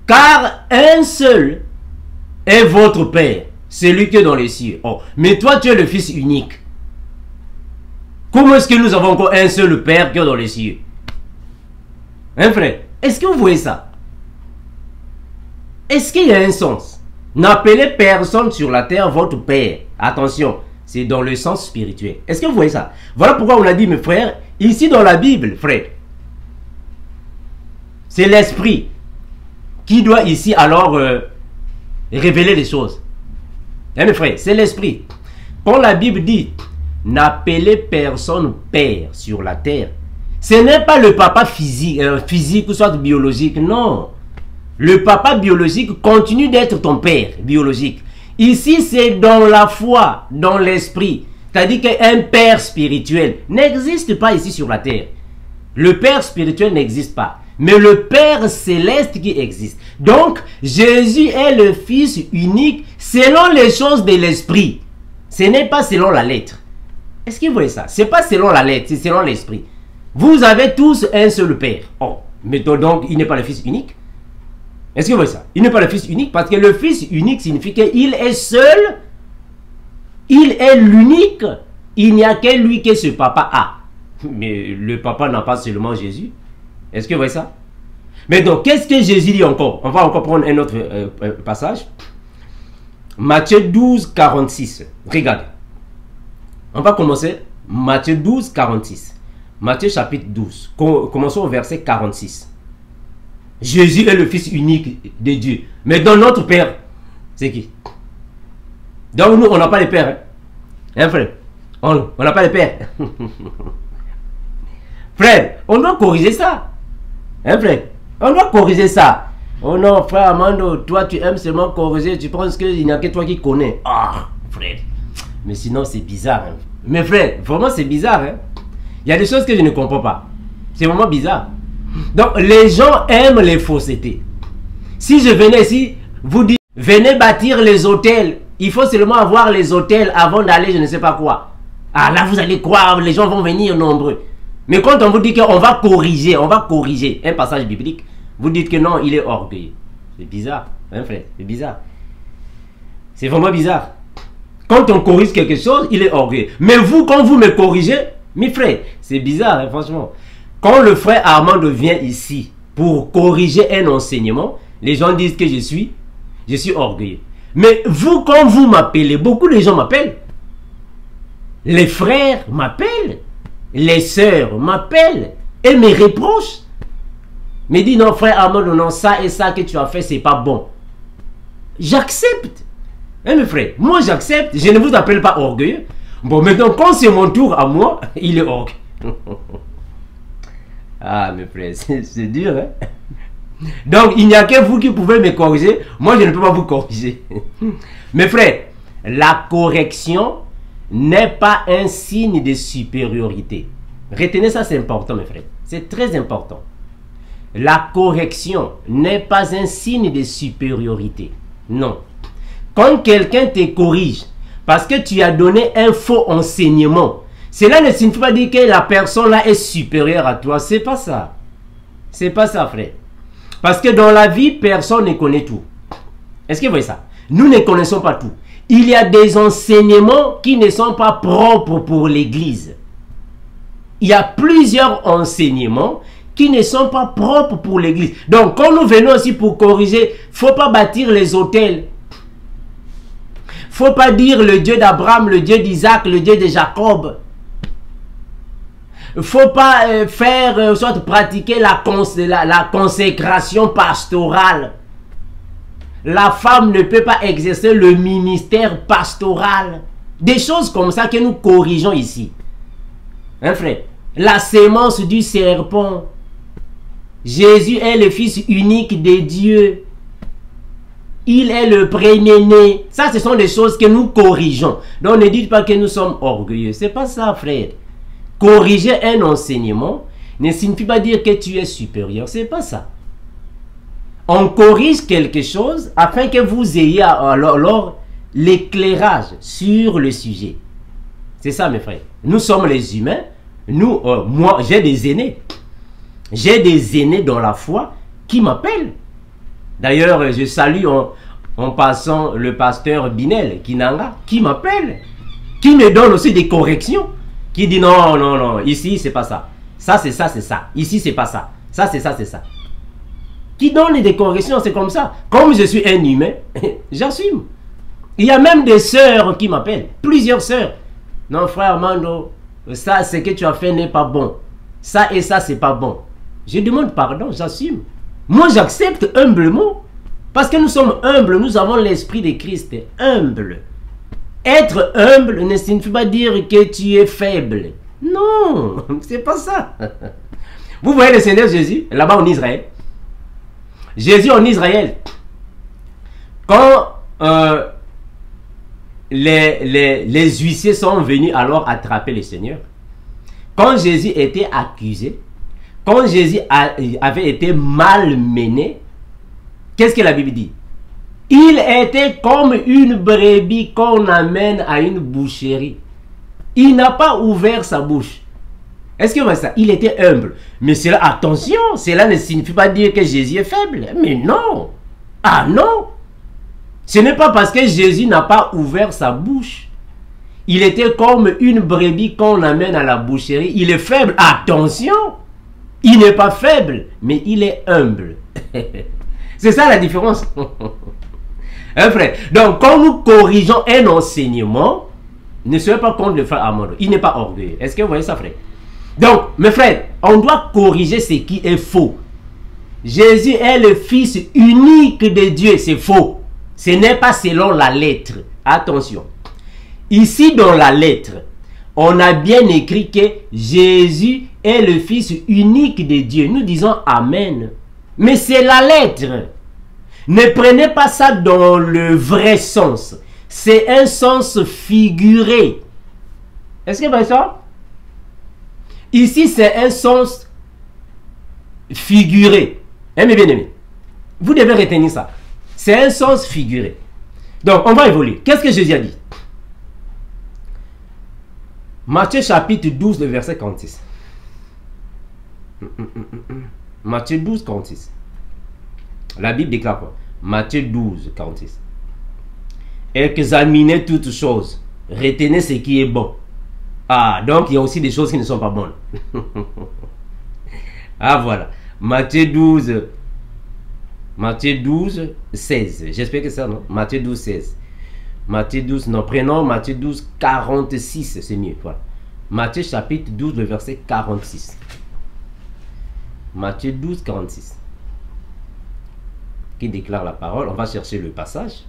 car un seul est votre Père, celui qui est dans les cieux. Oh, mais toi, tu es le Fils unique. Comment est-ce que nous avons encore un seul Père qui est dans les cieux? Hein, frère? Est-ce que vous voyez ça? Est-ce qu'il y a un sens? N'appelez personne sur la terre votre Père. Attention, c'est dans le sens spirituel. Est-ce que vous voyez ça? Voilà pourquoi on a dit, mes frères, ici dans la Bible, frère, c'est l'Esprit qui doit ici alors révéler les choses. Hein, mes frères, c'est l'Esprit. Quand la Bible dit, n'appelez personne Père sur la terre, ce n'est pas le papa physique ou soit biologique, non. Le papa biologique continue d'être ton père biologique. Ici, c'est dans la foi, dans l'esprit. C'est-à-dire qu'un père spirituel n'existe pas ici sur la terre. Le père spirituel n'existe pas. Mais le Père céleste qui existe. Donc, Jésus est le Fils unique selon les choses de l'esprit. Ce n'est pas selon la lettre. Est-ce que vous voyez ça? Ce n'est pas selon la lettre, c'est selon l'esprit. Vous avez tous un seul Père. Oh, mais donc, il n'est pas le Fils unique? Est-ce que vous voyez ça? Il n'est pas le Fils unique parce que le Fils unique signifie qu'il est seul, il est l'unique, il n'y a que lui que ce papa a. Mais le papa n'a pas seulement Jésus. Est-ce que vous voyez ça? Mais donc, qu'est-ce que Jésus dit encore? On va encore prendre un autre passage. Matthieu 12, 46. Regardez. On va commencer. Matthieu 12, 46. Matthieu chapitre 12. Commençons au verset 46. Jésus est le Fils unique de Dieu. Mais dans notre Père, c'est qui? Donc nous, on n'a pas de Père. Hein, frère? On n'a pas de Père. Frère, on doit corriger ça. Hein, frère? On doit corriger ça. Oh non, frère Armando, toi tu aimes seulement corriger, tu penses qu'il n'y a que toi qui connais. Ah, frère. Mais sinon, c'est bizarre. Hein. Mais frère, vraiment c'est bizarre. Hein. Il y a des choses que je ne comprends pas. C'est vraiment bizarre. Donc, les gens aiment les faussetés. Si je venais ici, vous dites, venez bâtir les hôtels. Il faut seulement avoir les hôtels avant d'aller, je ne sais pas quoi. Ah, là, vous allez croire, les gens vont venir nombreux. Mais quand on vous dit qu'on va corriger un passage biblique, vous dites que non, il est orgueilleux. C'est bizarre, hein, frère, c'est bizarre. C'est vraiment bizarre. Quand on corrige quelque chose, il est orgueilleux. Mais vous, quand vous me corrigez, mes frères, c'est bizarre, hein, franchement. Quand le frère Armando vient ici pour corriger un enseignement, les gens disent que je suis orgueilleux. Mais vous, quand vous m'appelez, beaucoup de gens m'appellent. Les frères m'appellent. Les sœurs m'appellent et me reprochent. Me disent non, frère Armando, non, ça et ça que tu as fait, c'est pas bon. J'accepte. Hein, mes frères, moi j'accepte. Je ne vous appelle pas orgueilleux. Bon, maintenant, quand c'est mon tour à moi, il est orgueilleux. Ah, mes frères, c'est dur, hein? Donc, il n'y a que vous qui pouvez me corriger. Moi, je ne peux pas vous corriger. Mes frères, la correction n'est pas un signe de supériorité. Retenez ça, c'est important, mes frères. C'est très important. La correction n'est pas un signe de supériorité. Non. Quand quelqu'un te corrige parce que tu as donné un faux enseignement, cela ne signifie pas dire que la personne là est supérieure à toi. C'est pas ça. C'est pas ça, frère. Parce que dans la vie, personne ne connaît tout. Est-ce que vous voyez ça? Nous ne connaissons pas tout. Il y a des enseignements qui ne sont pas propres pour l'Église. Il y a plusieurs enseignements qui ne sont pas propres pour l'Église. Donc, quand nous venons aussi pour corriger, il ne faut pas bâtir les hôtels. Il ne faut pas dire le Dieu d'Abraham, le Dieu d'Isaac, le Dieu de Jacob. Il ne faut pas faire, soit pratiquer la consécration pastorale. La femme ne peut pas exercer le ministère pastoral. Des choses comme ça que nous corrigeons ici. Hein, frère? La sémence du serpent. Jésus est le Fils unique de Dieu. Il est le premier-né. Ça, ce sont des choses que nous corrigeons. Donc, ne dites pas que nous sommes orgueilleux. Ce n'est pas ça, frère. Corriger un enseignement ne signifie pas dire que tu es supérieur. Ce n'est pas ça. On corrige quelque chose afin que vous ayez alors l'éclairage sur le sujet. C'est ça, mes frères. Nous sommes les humains. Nous, moi, j'ai des aînés. J'ai des aînés dans la foi qui m'appellent. D'ailleurs, je salue en passant le pasteur Binel Kinanga qui m'appelle, qui me donne aussi des corrections. Qui dit non, non, non, ici c'est pas ça. Ça c'est ça, c'est ça. Ici c'est pas ça. Ça c'est ça, c'est ça. Qui donne des corrections, c'est comme ça. Comme je suis un humain, j'assume. Il y a même des sœurs qui m'appellent. Plusieurs sœurs. Non frère Armando, ça ce que tu as fait n'est pas bon. Ça et ça c'est pas bon. Je demande pardon, j'assume. Moi j'accepte humblement. Parce que nous sommes humbles, nous avons l'esprit de Christ. Humble. Être humble ne signifie pas dire que tu es faible. Non, c'est pas ça. Vous voyez le Seigneur Jésus, là-bas en Israël. Jésus en Israël. Quand les huissiers sont venus alors attraper le Seigneur. Quand Jésus était accusé, quand Jésus avait été malmené, qu'est-ce que la Bible dit? Il était comme une brebis qu'on amène à une boucherie. Il n'a pas ouvert sa bouche. Est-ce que vous voyez ça? Il était humble. Mais cela, attention, cela ne signifie pas dire que Jésus est faible. Mais non. Ah non. Ce n'est pas parce que Jésus n'a pas ouvert sa bouche. Il était comme une brebis qu'on amène à la boucherie. Il est faible. Attention. Il n'est pas faible, mais il est humble. C'est ça la différence. Hein, frère? Donc, quand nous corrigeons un enseignement, ne soyez pas contre le frère Armando. Il n'est pas orgueilleux. Est-ce que vous voyez ça, frère? Donc, mes frères, on doit corriger ce qui est faux. Jésus est le Fils unique de Dieu. C'est faux. Ce n'est pas selon la lettre. Attention. Ici, dans la lettre, on a bien écrit que Jésus est le Fils unique de Dieu. Nous disons Amen. Mais c'est la lettre. Ne prenez pas ça dans le vrai sens. C'est un sens figuré. Est-ce que vous voyez ça? Ici, c'est un sens figuré. Mes bien-aimés, vous devez retenir ça. C'est un sens figuré. Donc, on va évoluer. Qu'est-ce que Jésus a dit? Matthieu chapitre 12, le verset 46. Matthieu 12, 46. La Bible déclare quoi? Matthieu 12, 46. Examinez toutes choses. Retenez ce qui est bon. Ah, donc il y a aussi des choses qui ne sont pas bonnes. Ah, voilà. Matthieu 12, 16. J'espère que c'est ça, non? Matthieu 12, 16. Matthieu 12, non, prenons Matthieu 12, 46, c'est mieux. Voilà. Matthieu chapitre 12, le verset 46. Matthieu 12, 46. Qui déclare la parole. On va chercher le passage.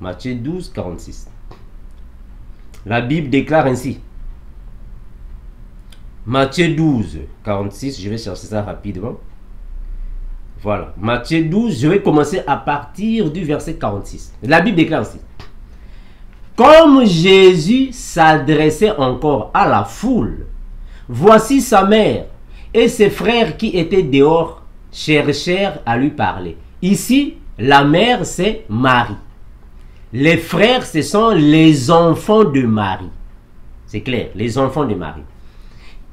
Matthieu 12, 46. La Bible déclare ainsi. Matthieu 12, 46. Je vais chercher ça rapidement. Voilà. Matthieu 12, je vais commencer à partir du verset 46. La Bible déclare ainsi. Comme Jésus s'adressait encore à la foule, voici sa mère et ses frères qui étaient dehors cherchèrent à lui parler. Ici, la mère, c'est Marie. Les frères, ce sont les enfants de Marie. C'est clair, les enfants de Marie.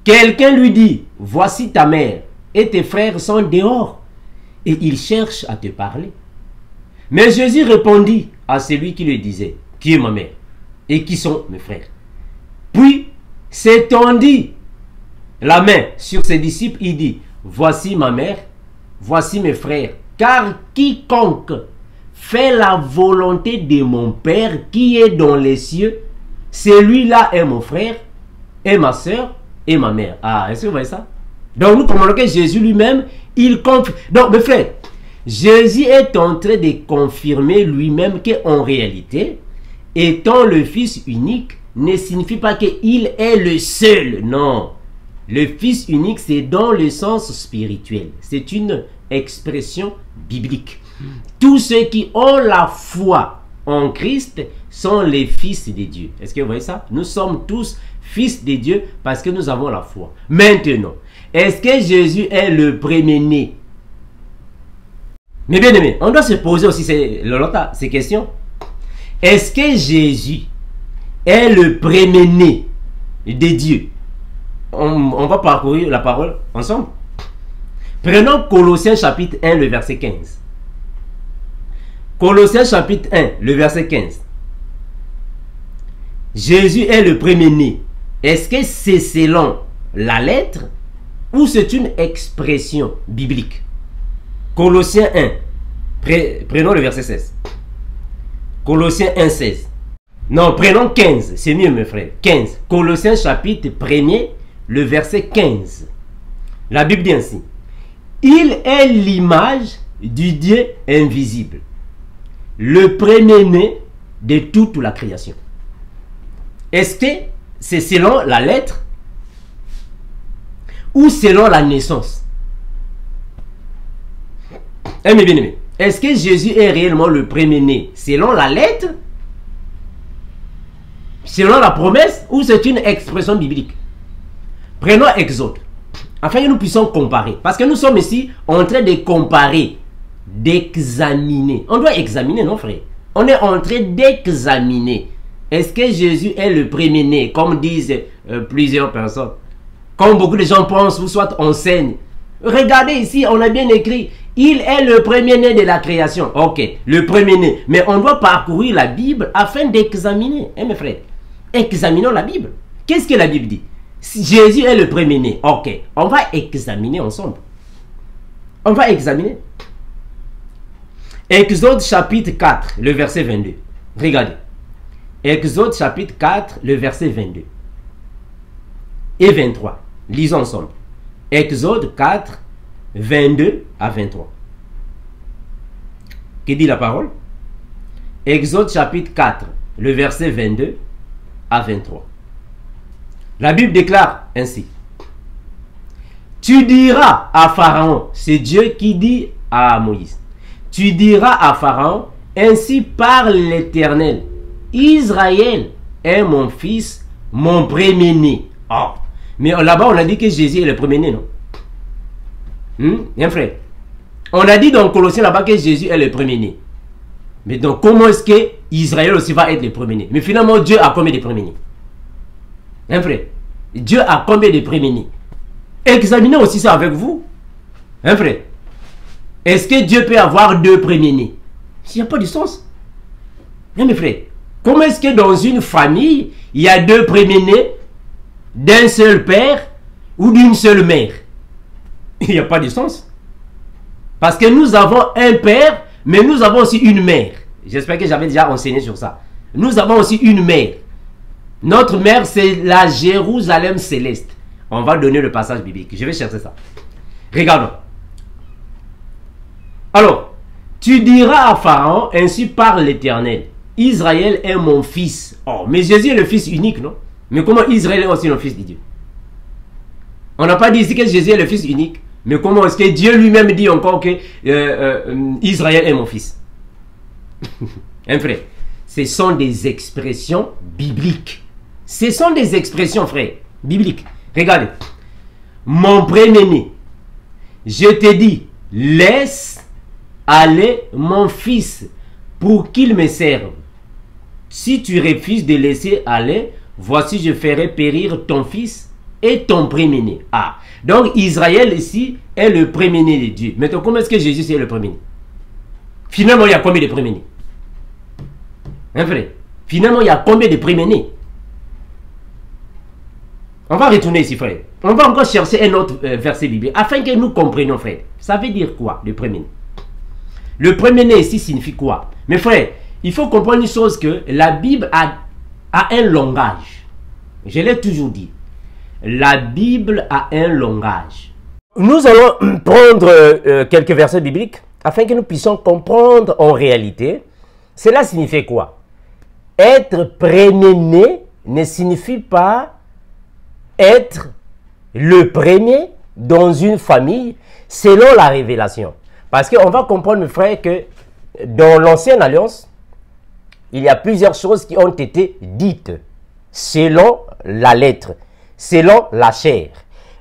Quelqu'un lui dit, voici ta mère et tes frères sont dehors et ils cherchent à te parler. Mais Jésus répondit à celui qui lui disait, qui est ma mère et qui sont mes frères. Puis s'étendit la main sur ses disciples, il dit, voici ma mère, voici mes frères, car quiconque fait la volonté de mon Père qui est dans les cieux, celui-là est mon frère, et ma soeur, et ma mère. Ah, est-ce que vous voyez ça? Donc nous comprenons que Jésus lui-même, il confirme. Donc mes frères, Jésus est en train de confirmer lui-même qu'en réalité, étant le Fils unique, ne signifie pas qu'il est le seul. Non. Le Fils unique, c'est dans le sens spirituel. C'est une expression biblique. Tous ceux qui ont la foi en Christ sont les fils de Dieu. Est-ce que vous voyez ça? Nous sommes tous fils de Dieu parce que nous avons la foi. Maintenant, est-ce que Jésus est le premier-né? Mais bien aimé, on doit se poser aussi ces questions. Est-ce que Jésus est le premier-né de Dieu? On va parcourir la parole ensemble. Prenons Colossiens chapitre 1, le verset 15. Colossiens chapitre 1, le verset 15. Jésus est le premier-né. Est-ce que c'est selon la lettre ou c'est une expression biblique? Colossiens 1, prenons le verset 16. Colossiens 1, 16. Non, prenons 15, c'est mieux mes frères. 15. Colossiens chapitre 1er, le verset 15. La Bible dit ainsi. Il est l'image du Dieu invisible, le premier-né de toute la création. Est-ce que c'est selon la lettre ou selon la naissance? Mes bien-aimés, est-ce que Jésus est réellement le premier-né selon la lettre, selon la promesse, ou c'est une expression biblique? Prenons Exode, afin que nous puissions comparer. Parce que nous sommes ici en train de comparer, d'examiner. On doit examiner, non frère? On est en train d'examiner. Est-ce que Jésus est le premier-né, comme disent plusieurs personnes? Comme beaucoup de gens pensent, ou soit enseignent. Regardez ici, on a bien écrit, il est le premier-né de la création. Ok, le premier-né. Mais on doit parcourir la Bible afin d'examiner. Mes frères, examinons la Bible. Qu'est-ce que la Bible dit? Si Jésus est le premier-né. Ok, on va examiner ensemble. On va examiner. Exode chapitre 4, le verset 22. Regardez. Exode chapitre 4, le verset 22 et 23. Lisons ensemble. Exode 4, 22 à 23. Que dit la parole? Exode chapitre 4, le verset 22 à 23. La Bible déclare ainsi. Tu diras à Pharaon, c'est Dieu qui dit à Moïse, tu diras à Pharaon, ainsi parle l'Éternel. Israël est mon fils, mon premier-né. Oh. Mais là-bas, on a dit que Jésus est le premier-né, non? Bien frère. On a dit dans Colossiens là-bas que Jésus est le premier-né. Mais donc, comment est-ce que Israël aussi va être le premier-né? Mais finalement, Dieu a combien de premiers-nés? Hein, frère? Dieu a combien de premiers-nés? Examinez aussi ça avec vous. Hein, frère? Est-ce que Dieu peut avoir deux premiers-nés? Il n'y a pas de sens. Hein, mes frères? Comment est-ce que dans une famille, il y a deux premiers-nés d'un seul père ou d'une seule mère? Il n'y a pas de sens. Parce que nous avons un père, mais nous avons aussi une mère. J'espère que j'avais déjà enseigné sur ça. Nous avons aussi une mère. Notre mère, c'est la Jérusalem céleste. On va donner le passage biblique. Je vais chercher ça. Regardons. Alors, tu diras à Pharaon, ainsi parle l'Éternel. Israël est mon fils. Oh, mais Jésus est le fils unique, non? Mais comment Israël est aussi le fils de Dieu? On n'a pas dit ici que Jésus est le fils unique. Mais comment est-ce que Dieu lui-même dit encore que Israël est mon fils? Hein, frère? Ce sont des expressions bibliques. Ce sont des expressions, frère, bibliques. Regardez. Mon premier-né, je te dis, laisse aller mon fils pour qu'il me serve. Si tu refuses de laisser aller, voici je ferai périr ton fils et ton premier-né. Ah, donc Israël ici est le premier-né de Dieu. Maintenant, comment est-ce que Jésus est le premier-né? Finalement, il y a combien de premiers-nés? Hein, frère? Finalement, il y a combien de premiers-nés? On va retourner ici, frère. On va encore chercher un autre verset biblique afin que nous comprenions, frère. Ça veut dire quoi, le premier-né? Le premier-né ici signifie quoi? Mais frère, il faut comprendre une chose, que la Bible a un langage. Je l'ai toujours dit. La Bible a un langage. Nous allons prendre quelques versets bibliques afin que nous puissions comprendre en réalité. Cela signifie quoi? Être premier-né ne signifie pas être le premier dans une famille selon la révélation. Parce qu'on va comprendre, mes frères, que dans l'ancienne alliance, il y a plusieurs choses qui ont été dites selon la lettre, selon la chair.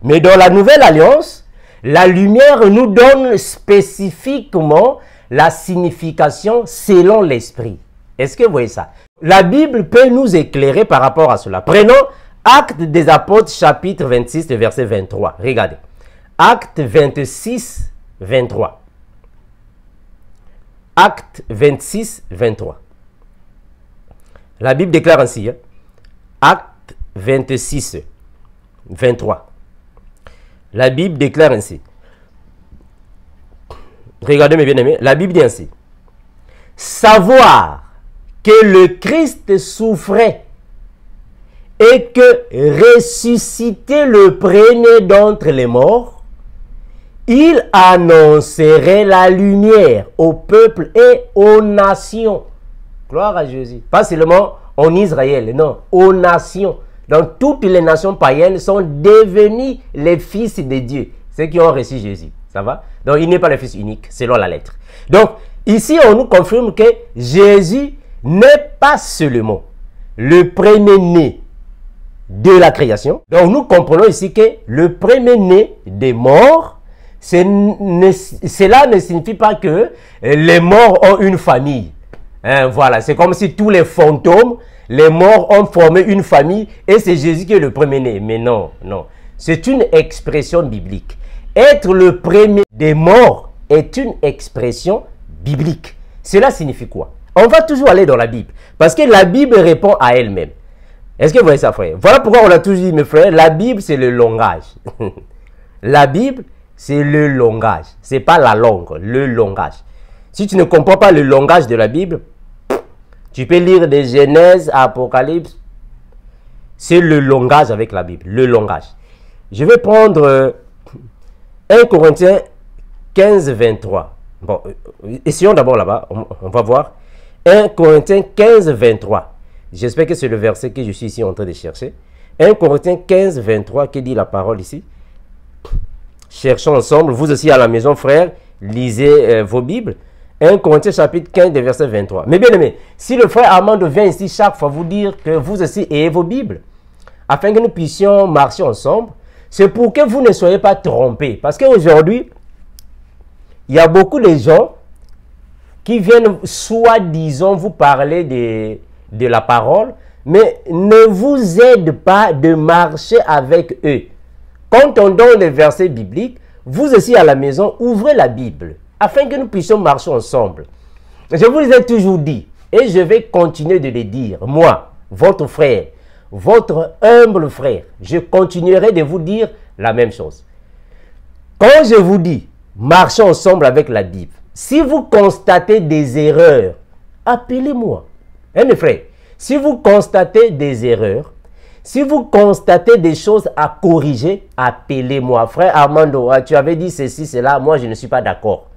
Mais dans la nouvelle alliance, la lumière nous donne spécifiquement la signification selon l'esprit. Est-ce que vous voyez ça? La Bible peut nous éclairer par rapport à cela. Prenons Actes des Apôtres, chapitre 26, verset 23. Regardez. Acte 26, 23. Acte 26, 23. La Bible déclare ainsi. Hein? Acte 26, 23. La Bible déclare ainsi. Regardez mes bien-aimés. La Bible dit ainsi. Savoir que le Christ souffrait et que ressuscité le premier d'entre les morts, il annoncerait la lumière au peuple et aux nations. Gloire à Jésus. Pas seulement en Israël, non, aux nations. Donc toutes les nations païennes sont devenues les fils de Dieu, ceux qui ont reçu Jésus. Ça va? Donc il n'est pas le fils unique, selon la lettre. Donc ici on nous confirme que Jésus n'est pas seulement le premier-né de la création. Donc nous comprenons ici que le premier-né des morts, cela ne signifie pas que les morts ont une famille. Hein, voilà, c'est comme si tous les fantômes, les morts ont formé une famille et c'est Jésus qui est le premier-né. Mais non, non. C'est une expression biblique. Être le premier des morts est une expression biblique. Cela signifie quoi? On va toujours aller dans la Bible. Parce que la Bible répond à elle-même. Est-ce que vous voyez ça, frère? Voilà pourquoi on a toujours dit, mes frères, la Bible, c'est le langage. La Bible, c'est le langage. Ce n'est pas la langue, le langage. Si tu ne comprends pas le langage de la Bible, tu peux lire des Genèse, Apocalypse. C'est le langage avec la Bible, le langage. Je vais prendre 1 Corinthiens 15, 23. Bon, essayons d'abord là-bas, on va voir. 1 Corinthiens 15, 23. J'espère que c'est le verset que je suis ici en train de chercher. 1 Corinthiens 15, 23, qui dit la parole ici. Cherchons ensemble, vous aussi à la maison, frères, lisez vos Bibles. 1 Corinthiens chapitre 15, verset 23. Mais bien aimé, si le frère Armando vient ici chaque fois vous dire que vous aussi ayez vos Bibles, afin que nous puissions marcher ensemble, c'est pour que vous ne soyez pas trompés. Parce qu'aujourd'hui, il y a beaucoup de gens qui viennent soi-disant vous parler de la parole, mais ne vous aident pas de marcher avec eux. Quand on donne les versets bibliques, vous aussi à la maison, ouvrez la Bible, afin que nous puissions marcher ensemble. Je vous ai toujours dit, et je vais continuer de le dire, moi, votre frère, votre humble frère, je continuerai de vous dire la même chose. Quand je vous dis, marchez ensemble avec la Bible, si vous constatez des erreurs, appelez-moi. Hein, mes frères, si vous constatez des erreurs, si vous constatez des choses à corriger, appelez-moi. Frère Armando, tu avais dit ceci, cela, moi je ne suis pas d'accord.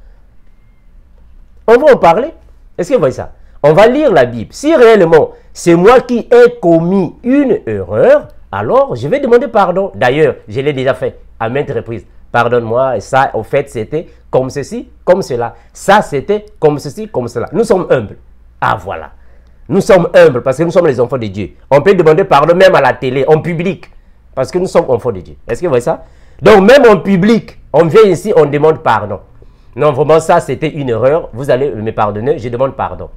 On va en parler. Est-ce que vous voyez ça? On va lire la Bible. Si réellement c'est moi qui ai commis une erreur, alors je vais demander pardon. D'ailleurs, je l'ai déjà fait à maintes reprises. Pardonne-moi, ça, au fait, c'était comme ceci, comme cela. Ça, c'était comme ceci, comme cela. Nous sommes humbles. Ah, voilà. Nous sommes humbles parce que nous sommes les enfants de Dieu. On peut demander pardon même à la télé, en public, parce que nous sommes enfants de Dieu. Est-ce que vous voyez ça? Donc, même en public, on vient ici, on demande pardon. Non, vraiment, ça, c'était une erreur. Vous allez me pardonner, je demande pardon.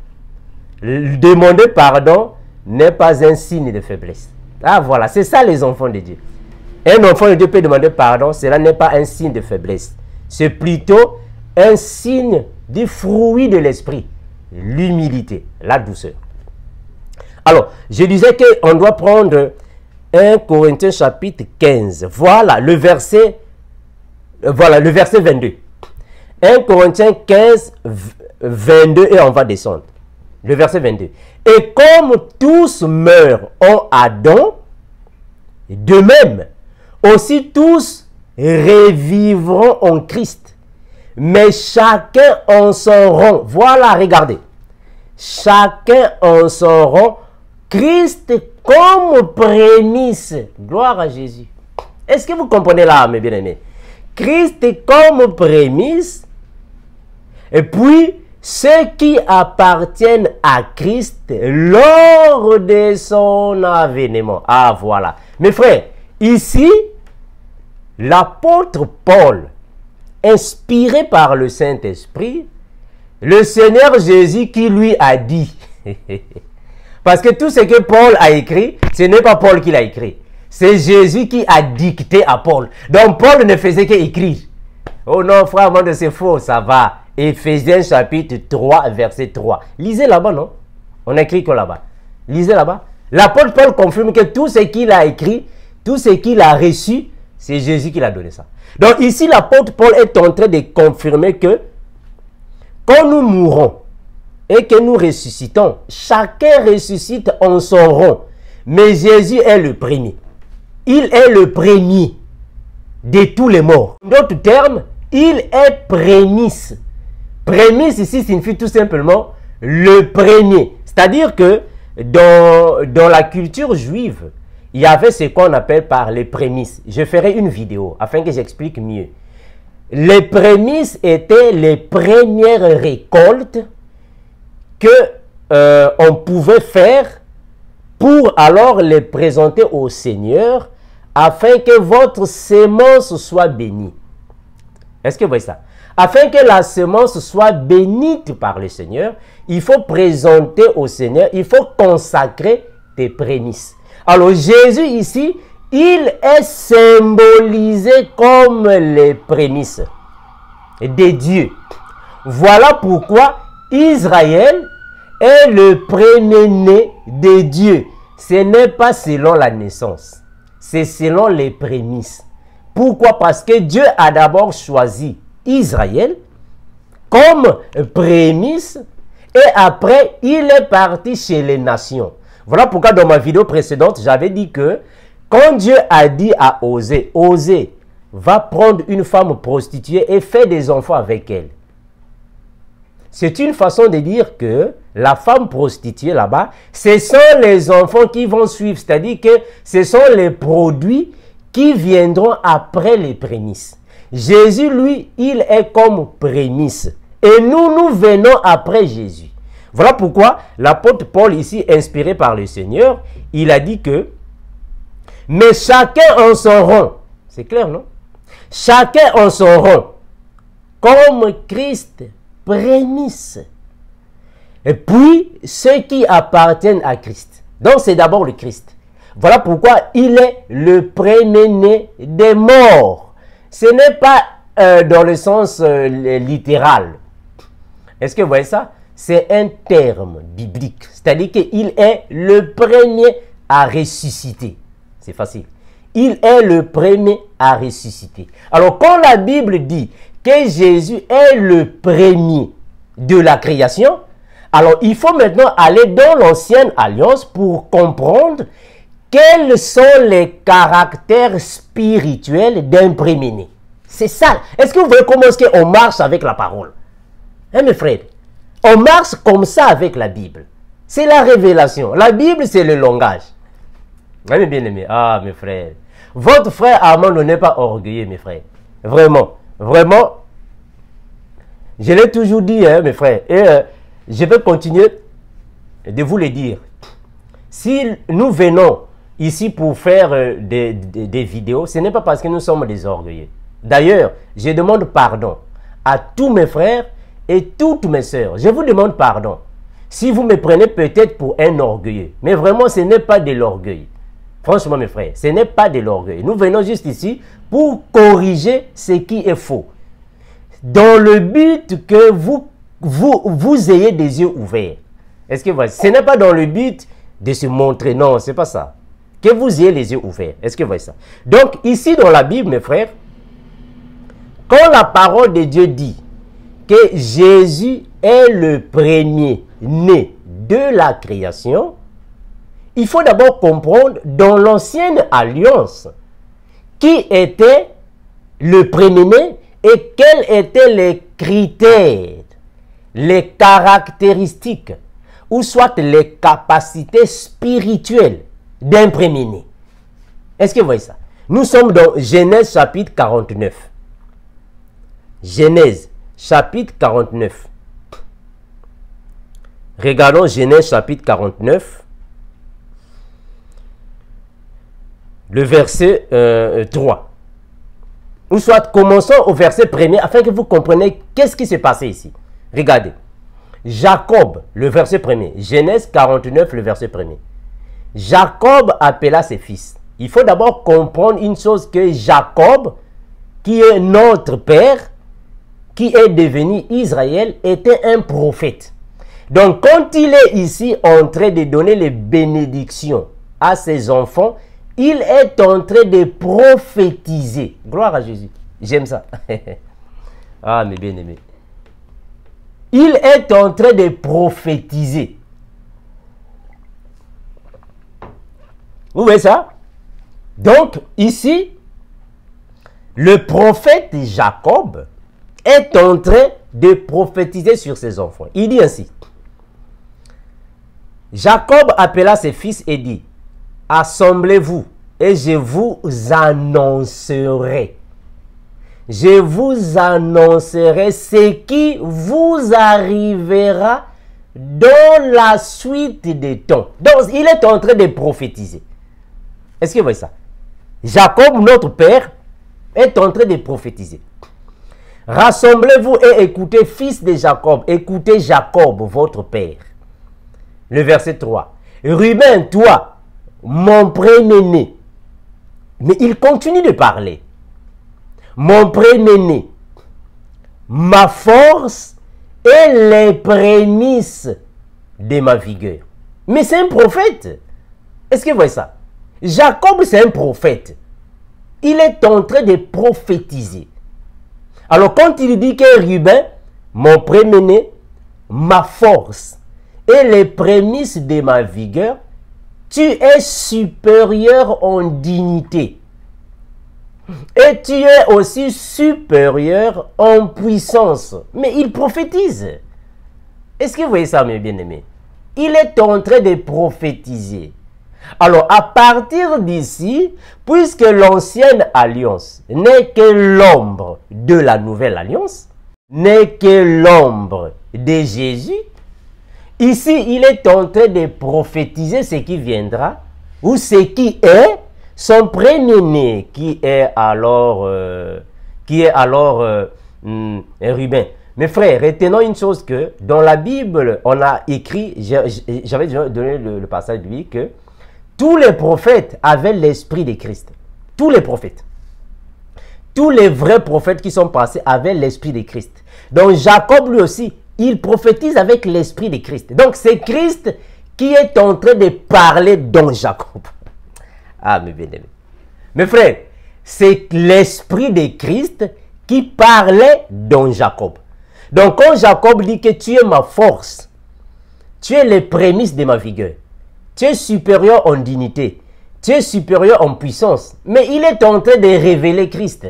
Demander pardon n'est pas un signe de faiblesse. Ah, voilà, c'est ça les enfants de Dieu. Un enfant de Dieu peut demander pardon, cela n'est pas un signe de faiblesse. C'est plutôt un signe du fruit de l'esprit, l'humilité, la douceur. Alors, je disais qu'on doit prendre 1 Corinthiens chapitre 15. Voilà le verset 22. 1 Corinthiens 15, 22 et on va descendre. Le verset 22. Et comme tous meurent en Adam, de même, aussi tous revivront en Christ. Mais chacun en son rang. Voilà, regardez. Chacun en son rang. Christ comme prémisse. Gloire à Jésus. Est-ce que vous comprenez là, mes bien-aimés? Christ comme prémisse. Et puis, ceux qui appartiennent à Christ lors de son avènement. Ah, voilà. Mes frères, ici, l'apôtre Paul, inspiré par le Saint-Esprit, le Seigneur Jésus qui lui a dit, parce que tout ce que Paul a écrit, ce n'est pas Paul qui l'a écrit, c'est Jésus qui a dicté à Paul. Donc Paul ne faisait qu'écrire. Oh non, frère, c'est faux, ça va. Éphésiens chapitre 3, verset 3. Lisez là-bas, non? On écrit que là-bas. Lisez là-bas. L'apôtre Paul confirme que tout ce qu'il a écrit, tout ce qu'il a reçu, c'est Jésus qui l'a donné ça. Donc ici, l'apôtre Paul est en train de confirmer que quand nous mourons et que nous ressuscitons, chacun ressuscite en son rang. Mais Jésus est le premier. Il est le premier de tous les morts. D'autres termes, il est prémisse. Prémisse ici signifie tout simplement le premier. C'est-à-dire que dans la culture juive, il y avait ce qu'on appelle par les prémices. Je ferai une vidéo afin que j'explique mieux. Les prémices étaient les premières récoltes que on pouvait faire pour alors les présenter au Seigneur afin que votre semence soit bénie. Est-ce que vous voyez ça? Afin que la semence soit bénite par le Seigneur, il faut présenter au Seigneur, il faut consacrer tes prémices. Alors Jésus ici, il est symbolisé comme les prémices de Dieu. Voilà pourquoi Israël est le premier-né de Dieu. Ce n'est pas selon la naissance, c'est selon les prémices. Pourquoi? Parce que Dieu a d'abord choisi Israël comme prémisse et après il est parti chez les nations. Voilà pourquoi dans ma vidéo précédente, j'avais dit que quand Dieu a dit à Osée, Osée, va prendre une femme prostituée et faire des enfants avec elle. C'est une façon de dire que la femme prostituée là-bas, ce sont les enfants qui vont suivre. C'est-à-dire que ce sont les produits qui viendront après les prémices. Jésus, lui, il est comme prémisse. Et nous venons après Jésus. Voilà pourquoi l'apôtre Paul ici, inspiré par le Seigneur, il a dit que « Mais chacun en son rang ». C'est clair, non? Chacun en son rang, comme Christ prémisse. Et puis, ceux qui appartiennent à Christ. Donc, c'est d'abord le Christ. Voilà pourquoi il est le premier-né des morts. Ce n'est pas dans le sens littéral. Est-ce que vous voyez ça? C'est un terme biblique. C'est-à-dire qu'il est le premier à ressusciter. C'est facile. Il est le premier à ressusciter. Alors, quand la Bible dit que Jésus est le premier de la création, alors il faut maintenant aller dans l'ancienne alliance pour comprendre quels sont les caractères spirituels d'un premier-né. C'est ça. Est-ce que vous voyez comment est-ce qu'on marche avec la parole? Hein, mes frères? On marche comme ça avec la Bible. C'est la révélation. La Bible, c'est le langage. Ah, mes bien-aimés. Ah, mes frères. Votre frère Armand n'est pas orgueilleux, mes frères. Vraiment. Vraiment. Je l'ai toujours dit, hein, mes frères. Et je vais continuer de vous le dire. Si nous venons ici pour faire des vidéos, ce n'est pas parce que nous sommes des orgueilleux. D'ailleurs, je demande pardon à tous mes frères et toutes mes sœurs. Je vous demande pardon. Si vous me prenez peut-être pour un orgueilleux. Mais vraiment, ce n'est pas de l'orgueil. Franchement, mes frères, ce n'est pas de l'orgueil. Nous venons juste ici pour corriger ce qui est faux. Dans le but que vous ayez des yeux ouverts. Est-ce que vous voyez? Ce n'est pas dans le but de se montrer. Non, ce n'est pas ça. Que vous ayez les yeux ouverts. Est-ce que vous voyez ça? Donc, ici dans la Bible, mes frères, quand la parole de Dieu dit que Jésus est le premier-né de la création, il faut d'abord comprendre dans l'ancienne alliance qui était le premier-né et quels étaient les critères, les caractéristiques ou soit les capacités spirituelles d'un premier-né. Est-ce que vous voyez ça? Nous sommes dans Genèse chapitre 49. Genèse chapitre 49. Regardons Genèse chapitre 49. Le verset 3. Ou soit commençons au verset 1er afin que vous compreniez qu'est-ce qui s'est passé ici. Regardez. Jacob, le verset 1er. Genèse 49, le verset 1er. Jacob appela ses fils. Il faut d'abord comprendre une chose que Jacob, qui est notre père, qui est devenu Israël, était un prophète. Donc quand il est ici en train de donner les bénédictions à ses enfants, il est en train de prophétiser. Gloire à Jésus. J'aime ça. Ah, mes bien-aimés. Il est en train de prophétiser. Vous voyez ça? Donc, ici, le prophète Jacob est en train de prophétiser sur ses enfants. Il dit ainsi. Jacob appela ses fils et dit, assemblez-vous et je vous annoncerai. Je vous annoncerai ce qui vous arrivera dans la suite des temps. Donc, il est en train de prophétiser. Est-ce que vous voyez ça? Jacob, notre père, est en train de prophétiser. Rassemblez-vous et écoutez, fils de Jacob, écoutez Jacob, votre père. Le verset 3. Ruben, toi, mon premier-né. Mais il continue de parler. Mon premier-né, ma force et les prémices de ma vigueur. Mais c'est un prophète. Est-ce que vous voyez ça? Jacob, c'est un prophète. Il est en train de prophétiser. Alors, quand il dit que Ruben, mon premier-né, ma force et les prémices de ma vigueur, tu es supérieur en dignité. Et tu es aussi supérieur en puissance. Mais il prophétise. Est-ce que vous voyez ça, mes bien-aimés? Il est en train de prophétiser. Alors, à partir d'ici, puisque l'ancienne alliance n'est que l'ombre de la nouvelle alliance, n'est que l'ombre de Jésus. Ici, il est en train de prophétiser ce qui viendra, ou ce qui est son premier-né, qui est alors Ruben. Mes frères, retenons une chose que dans la Bible, on a écrit, j'avais déjà donné le passage de lui, que tous les prophètes avaient l'esprit de Christ. Tous les prophètes. Tous les vrais prophètes qui sont passés avaient l'esprit de Christ. Donc Jacob lui aussi, il prophétise avec l'esprit de Christ. Donc c'est Christ qui est en train de parler dans Jacob. Ah, mes bien-aimés. Mes frères, c'est l'esprit de Christ qui parlait dans Jacob. Donc quand Jacob dit que tu es ma force, tu es les prémices de ma vigueur, tu es supérieur en dignité, tu es supérieur en puissance, mais il est en train de révéler Christ.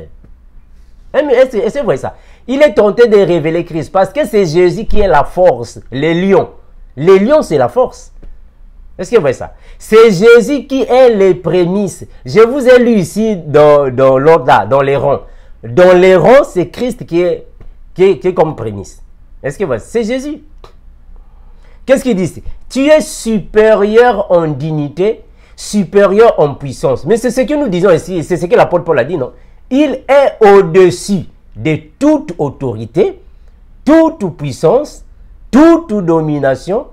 Est-ce que vous voyez ça? Il est en train de révéler Christ parce que c'est Jésus qui est la force, les lions. Les lions, c'est la force. Est-ce que vous voyez ça? C'est Jésus qui est les prémices. Je vous ai lu ici dans l'ordre là, dans les rangs. Dans les rangs, c'est Christ qui est comme prémisse. Est-ce que vous voyez? C'est Jésus. Qu'est-ce qu'il dit? Tu es supérieur en dignité, supérieur en puissance. Mais c'est ce que nous disons ici, c'est ce que l'apôtre Paul a dit, non? Il est au-dessus de toute autorité, toute puissance, toute domination,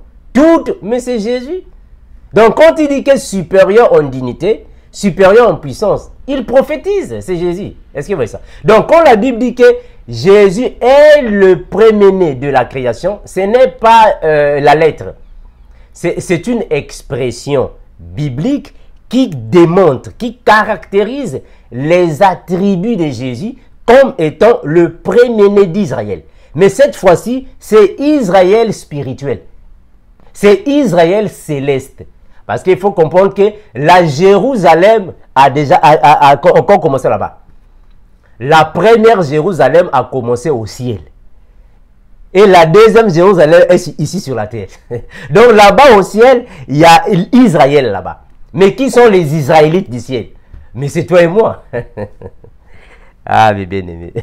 mais c'est Jésus. Donc quand il dit qu'il est supérieur en dignité, supérieur en puissance, il prophétise, c'est Jésus. Est-ce que vous voyez ça? Donc quand la Bible dit que Jésus est le premier-né de la création, ce n'est pas la lettre. C'est une expression biblique qui démontre, qui caractérise les attributs de Jésus comme étant le premier-né d'Israël. Mais cette fois-ci, c'est Israël spirituel. C'est Israël céleste. Parce qu'il faut comprendre que la Jérusalem a encore commencé là-bas. La première Jérusalem a commencé au ciel. Et la deuxième Jérusalem est ici sur la terre. Donc là-bas au ciel, il y a Israël là-bas. Mais qui sont les Israélites du ciel? Mais c'est toi et moi. Ah, mes bien-aimés.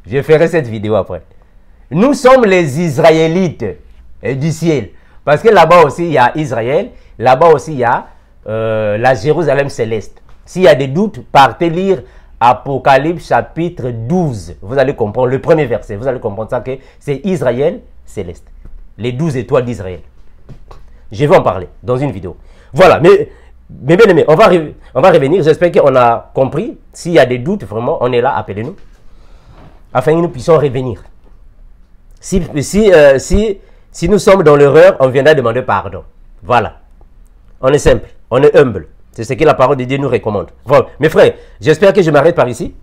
Je ferai cette vidéo après. Nous sommes les Israélites du ciel. Parce que là-bas aussi, il y a Israël. Là-bas aussi, il y a la Jérusalem céleste. S'il y a des doutes, partez lire Apocalypse chapitre 12. Vous allez comprendre le premier verset. Vous allez comprendre ça que c'est Israël céleste. Les 12 étoiles d'Israël. Je vais en parler dans une vidéo. Voilà, mais bien aimés, on va revenir. J'espère qu'on a compris. S'il y a des doutes, vraiment, on est là, appelez-nous. Afin que nous puissions revenir. Si nous sommes dans l'erreur, on viendra demander pardon. Voilà. On est simple, on est humble. C'est ce que la parole de Dieu nous recommande. Voilà. Mes frères, j'espère que je m'arrête par ici.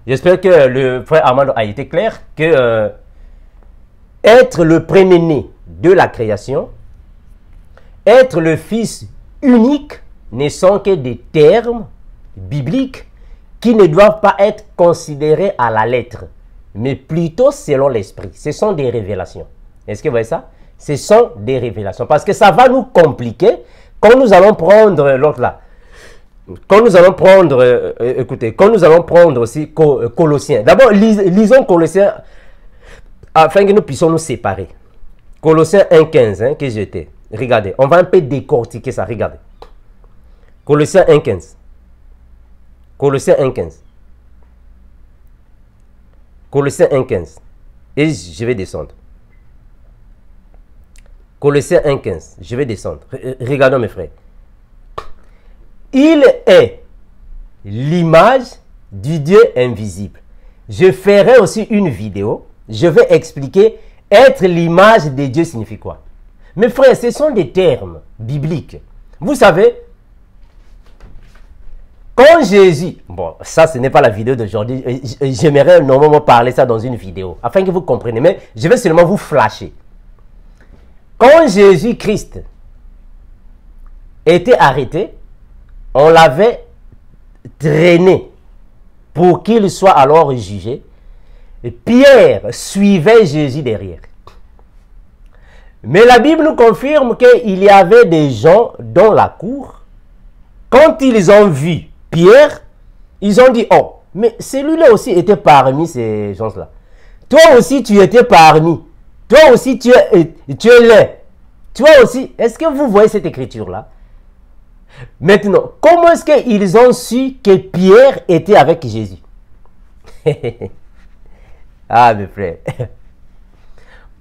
J'espère que le frère Armando a été clair que être le premier-né de la création, être le fils unique, ne sont que des termes bibliques qui ne doivent pas être considérés à la lettre, mais plutôt selon l'esprit. Ce sont des révélations. Est-ce que vous voyez ça? Ce sont des révélations. Parce que ça va nous compliquer quand nous allons prendre l'autre là. Quand nous allons prendre, écoutez, quand nous allons prendre aussi Colossiens. D'abord, lisons Colossiens afin que nous puissions nous séparer. Colossiens 1,15, hein, que j'étais. Regardez, on va un peu décortiquer ça. Regardez. Colossiens 1,15. Colossiens 1,15. Colossiens 1,15. Et je vais descendre. Colossiens 1,15. Je vais descendre. Regardons mes frères. Il est l'image du Dieu invisible. Je ferai aussi une vidéo. Je vais expliquer être l'image de Dieu signifie quoi. Mes frères, ce sont des termes bibliques. Vous savez, quand Jésus... Bon, ça, ce n'est pas la vidéo d'aujourd'hui. J'aimerais normalement parler ça dans une vidéo, afin que vous compreniez. Mais je vais seulement vous flasher. Quand Jésus-Christ était arrêté, on l'avait traîné pour qu'il soit alors jugé. Et Pierre suivait Jésus derrière. Mais la Bible nous confirme qu'il y avait des gens dans la cour. Quand ils ont vu Pierre, ils ont dit, oh, mais celui-là aussi était parmi ces gens-là. Toi aussi, tu étais parmi. Toi aussi, tu es là. Toi aussi. Est-ce que vous voyez cette écriture-là? Maintenant, comment est-ce qu'ils ont su que Pierre était avec Jésus? Ah, mes frères.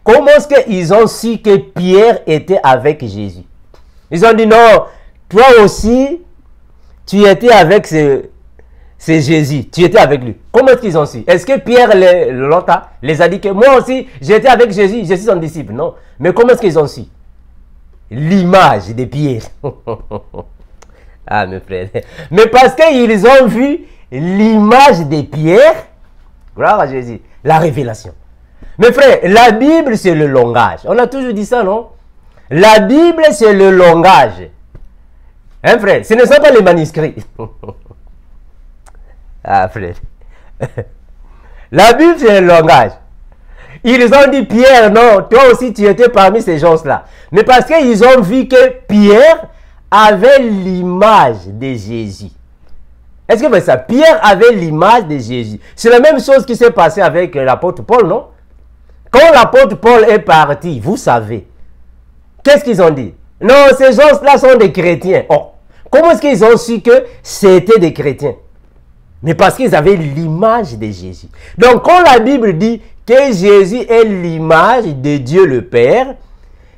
Comment est-ce qu'ils ont su que Pierre était avec Jésus? Ils ont dit non, toi aussi, tu étais avec ce Jésus, tu étais avec lui. Comment est-ce qu'ils ont su? Est-ce que Pierre les a dit que moi aussi, j'étais avec Jésus, je suis son disciple? Non. Mais comment est-ce qu'ils ont su? L'image de Pierre. Ah, mes frères. Mais parce qu'ils ont vu l'image de Pierre, gloire à Jésus, la révélation. Mes frères, la Bible, c'est le langage. On a toujours dit ça, non? La Bible, c'est le langage. Hein, frère? Ce ne sont pas les manuscrits. Ah, frère. La Bible, c'est le langage. Ils ont dit, Pierre, non, toi aussi, tu étais parmi ces gens-là. Mais parce qu'ils ont vu que Pierre avait l'image de Jésus. Est-ce que c'est ça? Pierre avait l'image de Jésus. C'est la même chose qui s'est passé avec l'apôtre Paul, non? Quand l'apôtre Paul est parti, vous savez, qu'est-ce qu'ils ont dit? Non, ces gens-là sont des chrétiens. Oh, comment est-ce qu'ils ont su que c'était des chrétiens? Mais parce qu'ils avaient l'image de Jésus. Donc, quand la Bible dit que Jésus est l'image de Dieu le Père,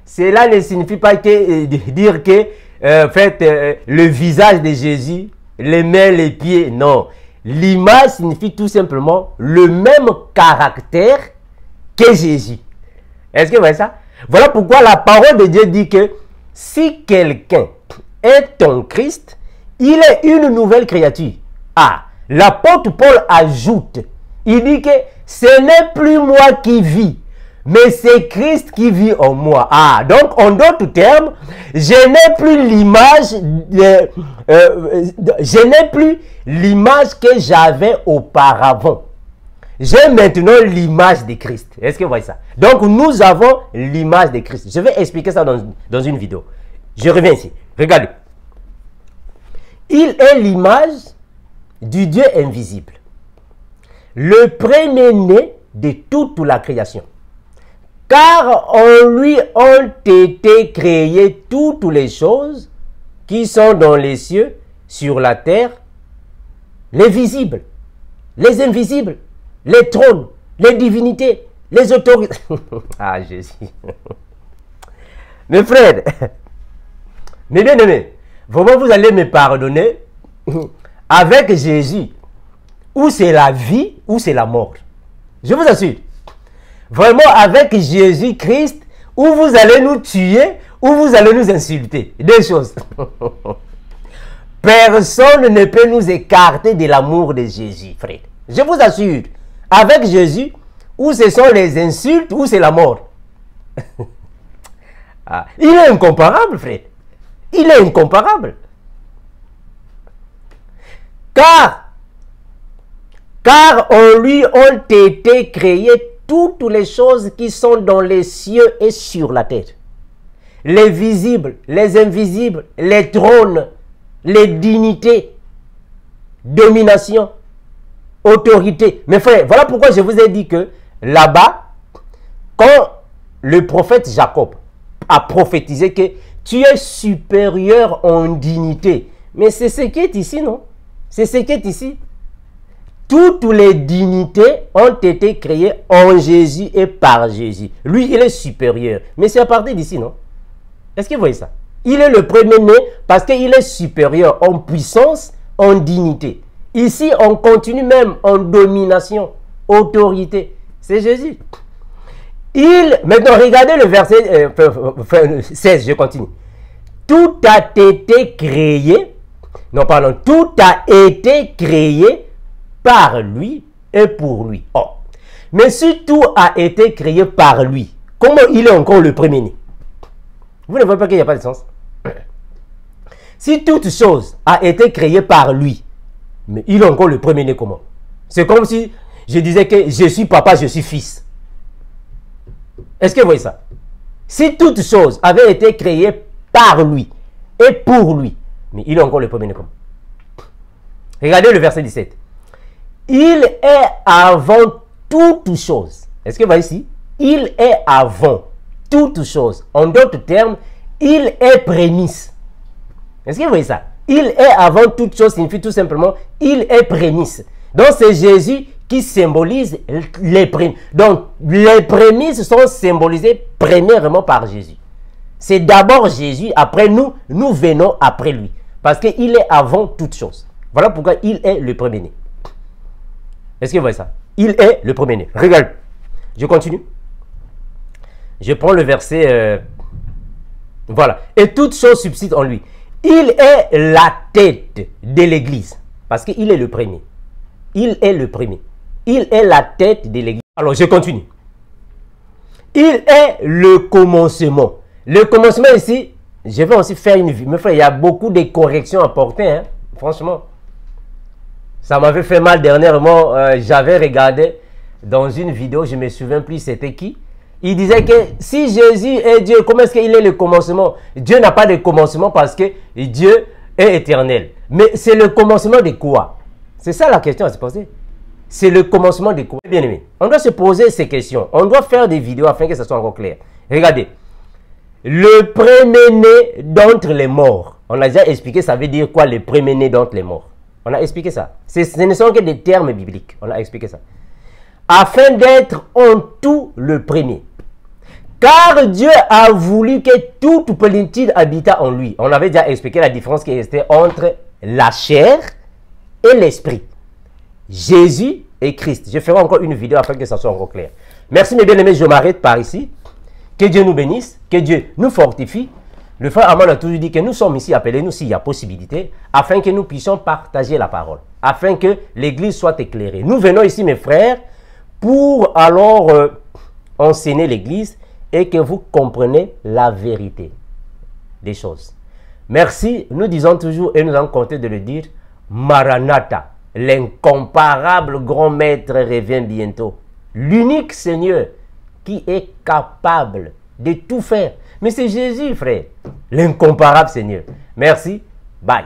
cela ne signifie pas que, dire que le visage de Jésus, les mains, les pieds, non. L'image signifie tout simplement le même caractère que Jésus. Est-ce que vous voyez ça? Voilà pourquoi la parole de Dieu dit que si quelqu'un est en Christ, il est une nouvelle créature. Ah, l'apôtre Paul ajoute, il dit que ce n'est plus moi qui vis, mais c'est Christ qui vit en moi. Ah, donc en d'autres termes, je n'ai plus l'image que j'avais auparavant. J'ai maintenant l'image de Christ. Est-ce que vous voyez ça? Donc nous avons l'image de Christ. Je vais expliquer ça dans une vidéo. Je reviens ici. Regardez. Il est l'image du Dieu invisible, le premier-né de toute la création. Car en lui ont été créées toutes les choses qui sont dans les cieux, sur la terre, les visibles, les invisibles, les trônes, les divinités, les autorités. Ah, Jésus. Mes frères, mes bien-aimés, vraiment vous allez me pardonner, avec Jésus, ou c'est la vie, ou c'est la mort. Je vous assure. Vraiment, avec Jésus-Christ, ou vous allez nous tuer, ou vous allez nous insulter. Deux choses. Personne ne peut nous écarter de l'amour de Jésus, frère. Je vous assure. Avec Jésus, ou ce sont les insultes, ou c'est la mort. Ah, il est incomparable, frère. Il est incomparable. Car en lui ont été créées toutes les choses qui sont dans les cieux et sur la terre. Les visibles, les invisibles, les trônes, les dignités, domination, autorité. Mes frères, voilà pourquoi je vous ai dit que là-bas, quand le prophète Jacob a prophétisé que tu es supérieur en dignité, mais c'est ce qui est ici, non? C'est ce qui est ici. Toutes les dignités ont été créées en Jésus et par Jésus. Lui, il est supérieur. Mais c'est à partir d'ici, non? Est-ce que vous voyez ça? Il est le premier-né parce qu'il est supérieur en puissance, en dignité. Ici, on continue même en domination, autorité. C'est Jésus. Maintenant, regardez le verset 16, je continue. Tout a été créé, non, pardon, tout a été créé par lui et pour lui. Oh. Mais si tout a été créé par lui, comment il est encore le premier-né? Vous ne voyez pas qu'il n'y a pas de sens? Si toute chose a été créée par lui, mais il est encore le premier-né comment? C'est comme si je disais que je suis papa, je suis fils. Est-ce que vous voyez ça? Si toute chose avait été créée par lui et pour lui, mais il est encore le premier-né comment? Regardez le verset 17. Il est avant toute chose. Est-ce que vous voyez ici? Il est avant toute chose. En d'autres termes, il est prémisse. Est-ce que vous voyez ça? Il est avant toute chose signifie tout simplement il est prémisse. Donc c'est Jésus qui symbolise les prémices. Donc les prémices sont symbolisées premièrement par Jésus. C'est d'abord Jésus, après nous, nous venons après lui. Parce qu'il est avant toute chose. Voilà pourquoi il est le premier-né. Est-ce que vous voyez ça? Il est le premier-né. Regarde, je continue. Je prends le verset, voilà. Et toute chose subsiste en lui. Il est la tête de l'Église. Parce qu'il est le premier. Il est le premier. Il est la tête de l'Église. Alors, je continue. Il est le commencement. Le commencement ici, je vais aussi faire une vue. Mais frère, il y a beaucoup de corrections à porter. Hein? Franchement. Ça m'avait fait mal dernièrement. J'avais regardé dans une vidéo, je ne me souviens plus c'était qui. Il disait que si Jésus est Dieu, comment est-ce qu'il est le commencement? Dieu n'a pas de commencement parce que Dieu est éternel. Mais c'est le commencement de quoi? C'est ça la question à se poser. C'est le commencement de quoi? Bien aimé, on doit se poser ces questions. On doit faire des vidéos afin que ça soit encore clair. Regardez. Le premier-né d'entre les morts. On a déjà expliqué ça veut dire quoi le premier-né d'entre les morts. On a expliqué ça. Ce ne sont que des termes bibliques. On a expliqué ça. Afin d'être en tout le premier. Car Dieu a voulu que toute plénitude habita en lui. On avait déjà expliqué la différence qui existait entre la chair et l'esprit. Jésus et Christ. Je ferai encore une vidéo afin que ça soit encore clair. Merci mes bien-aimés, je m'arrête par ici. Que Dieu nous bénisse, que Dieu nous fortifie. Le frère Aman a toujours dit que nous sommes ici appelés, nous s'il y a possibilité, afin que nous puissions partager la parole, afin que l'église soit éclairée. Nous venons ici mes frères pour alors enseigner l'église et que vous compreniez la vérité des choses. Merci, nous disons toujours et nous allons compter de le dire, Maranatha, l'incomparable grand maître revient bientôt. L'unique Seigneur qui est capable de tout faire. Mais c'est Jésus, frère, l'incomparable Seigneur. Merci, bye.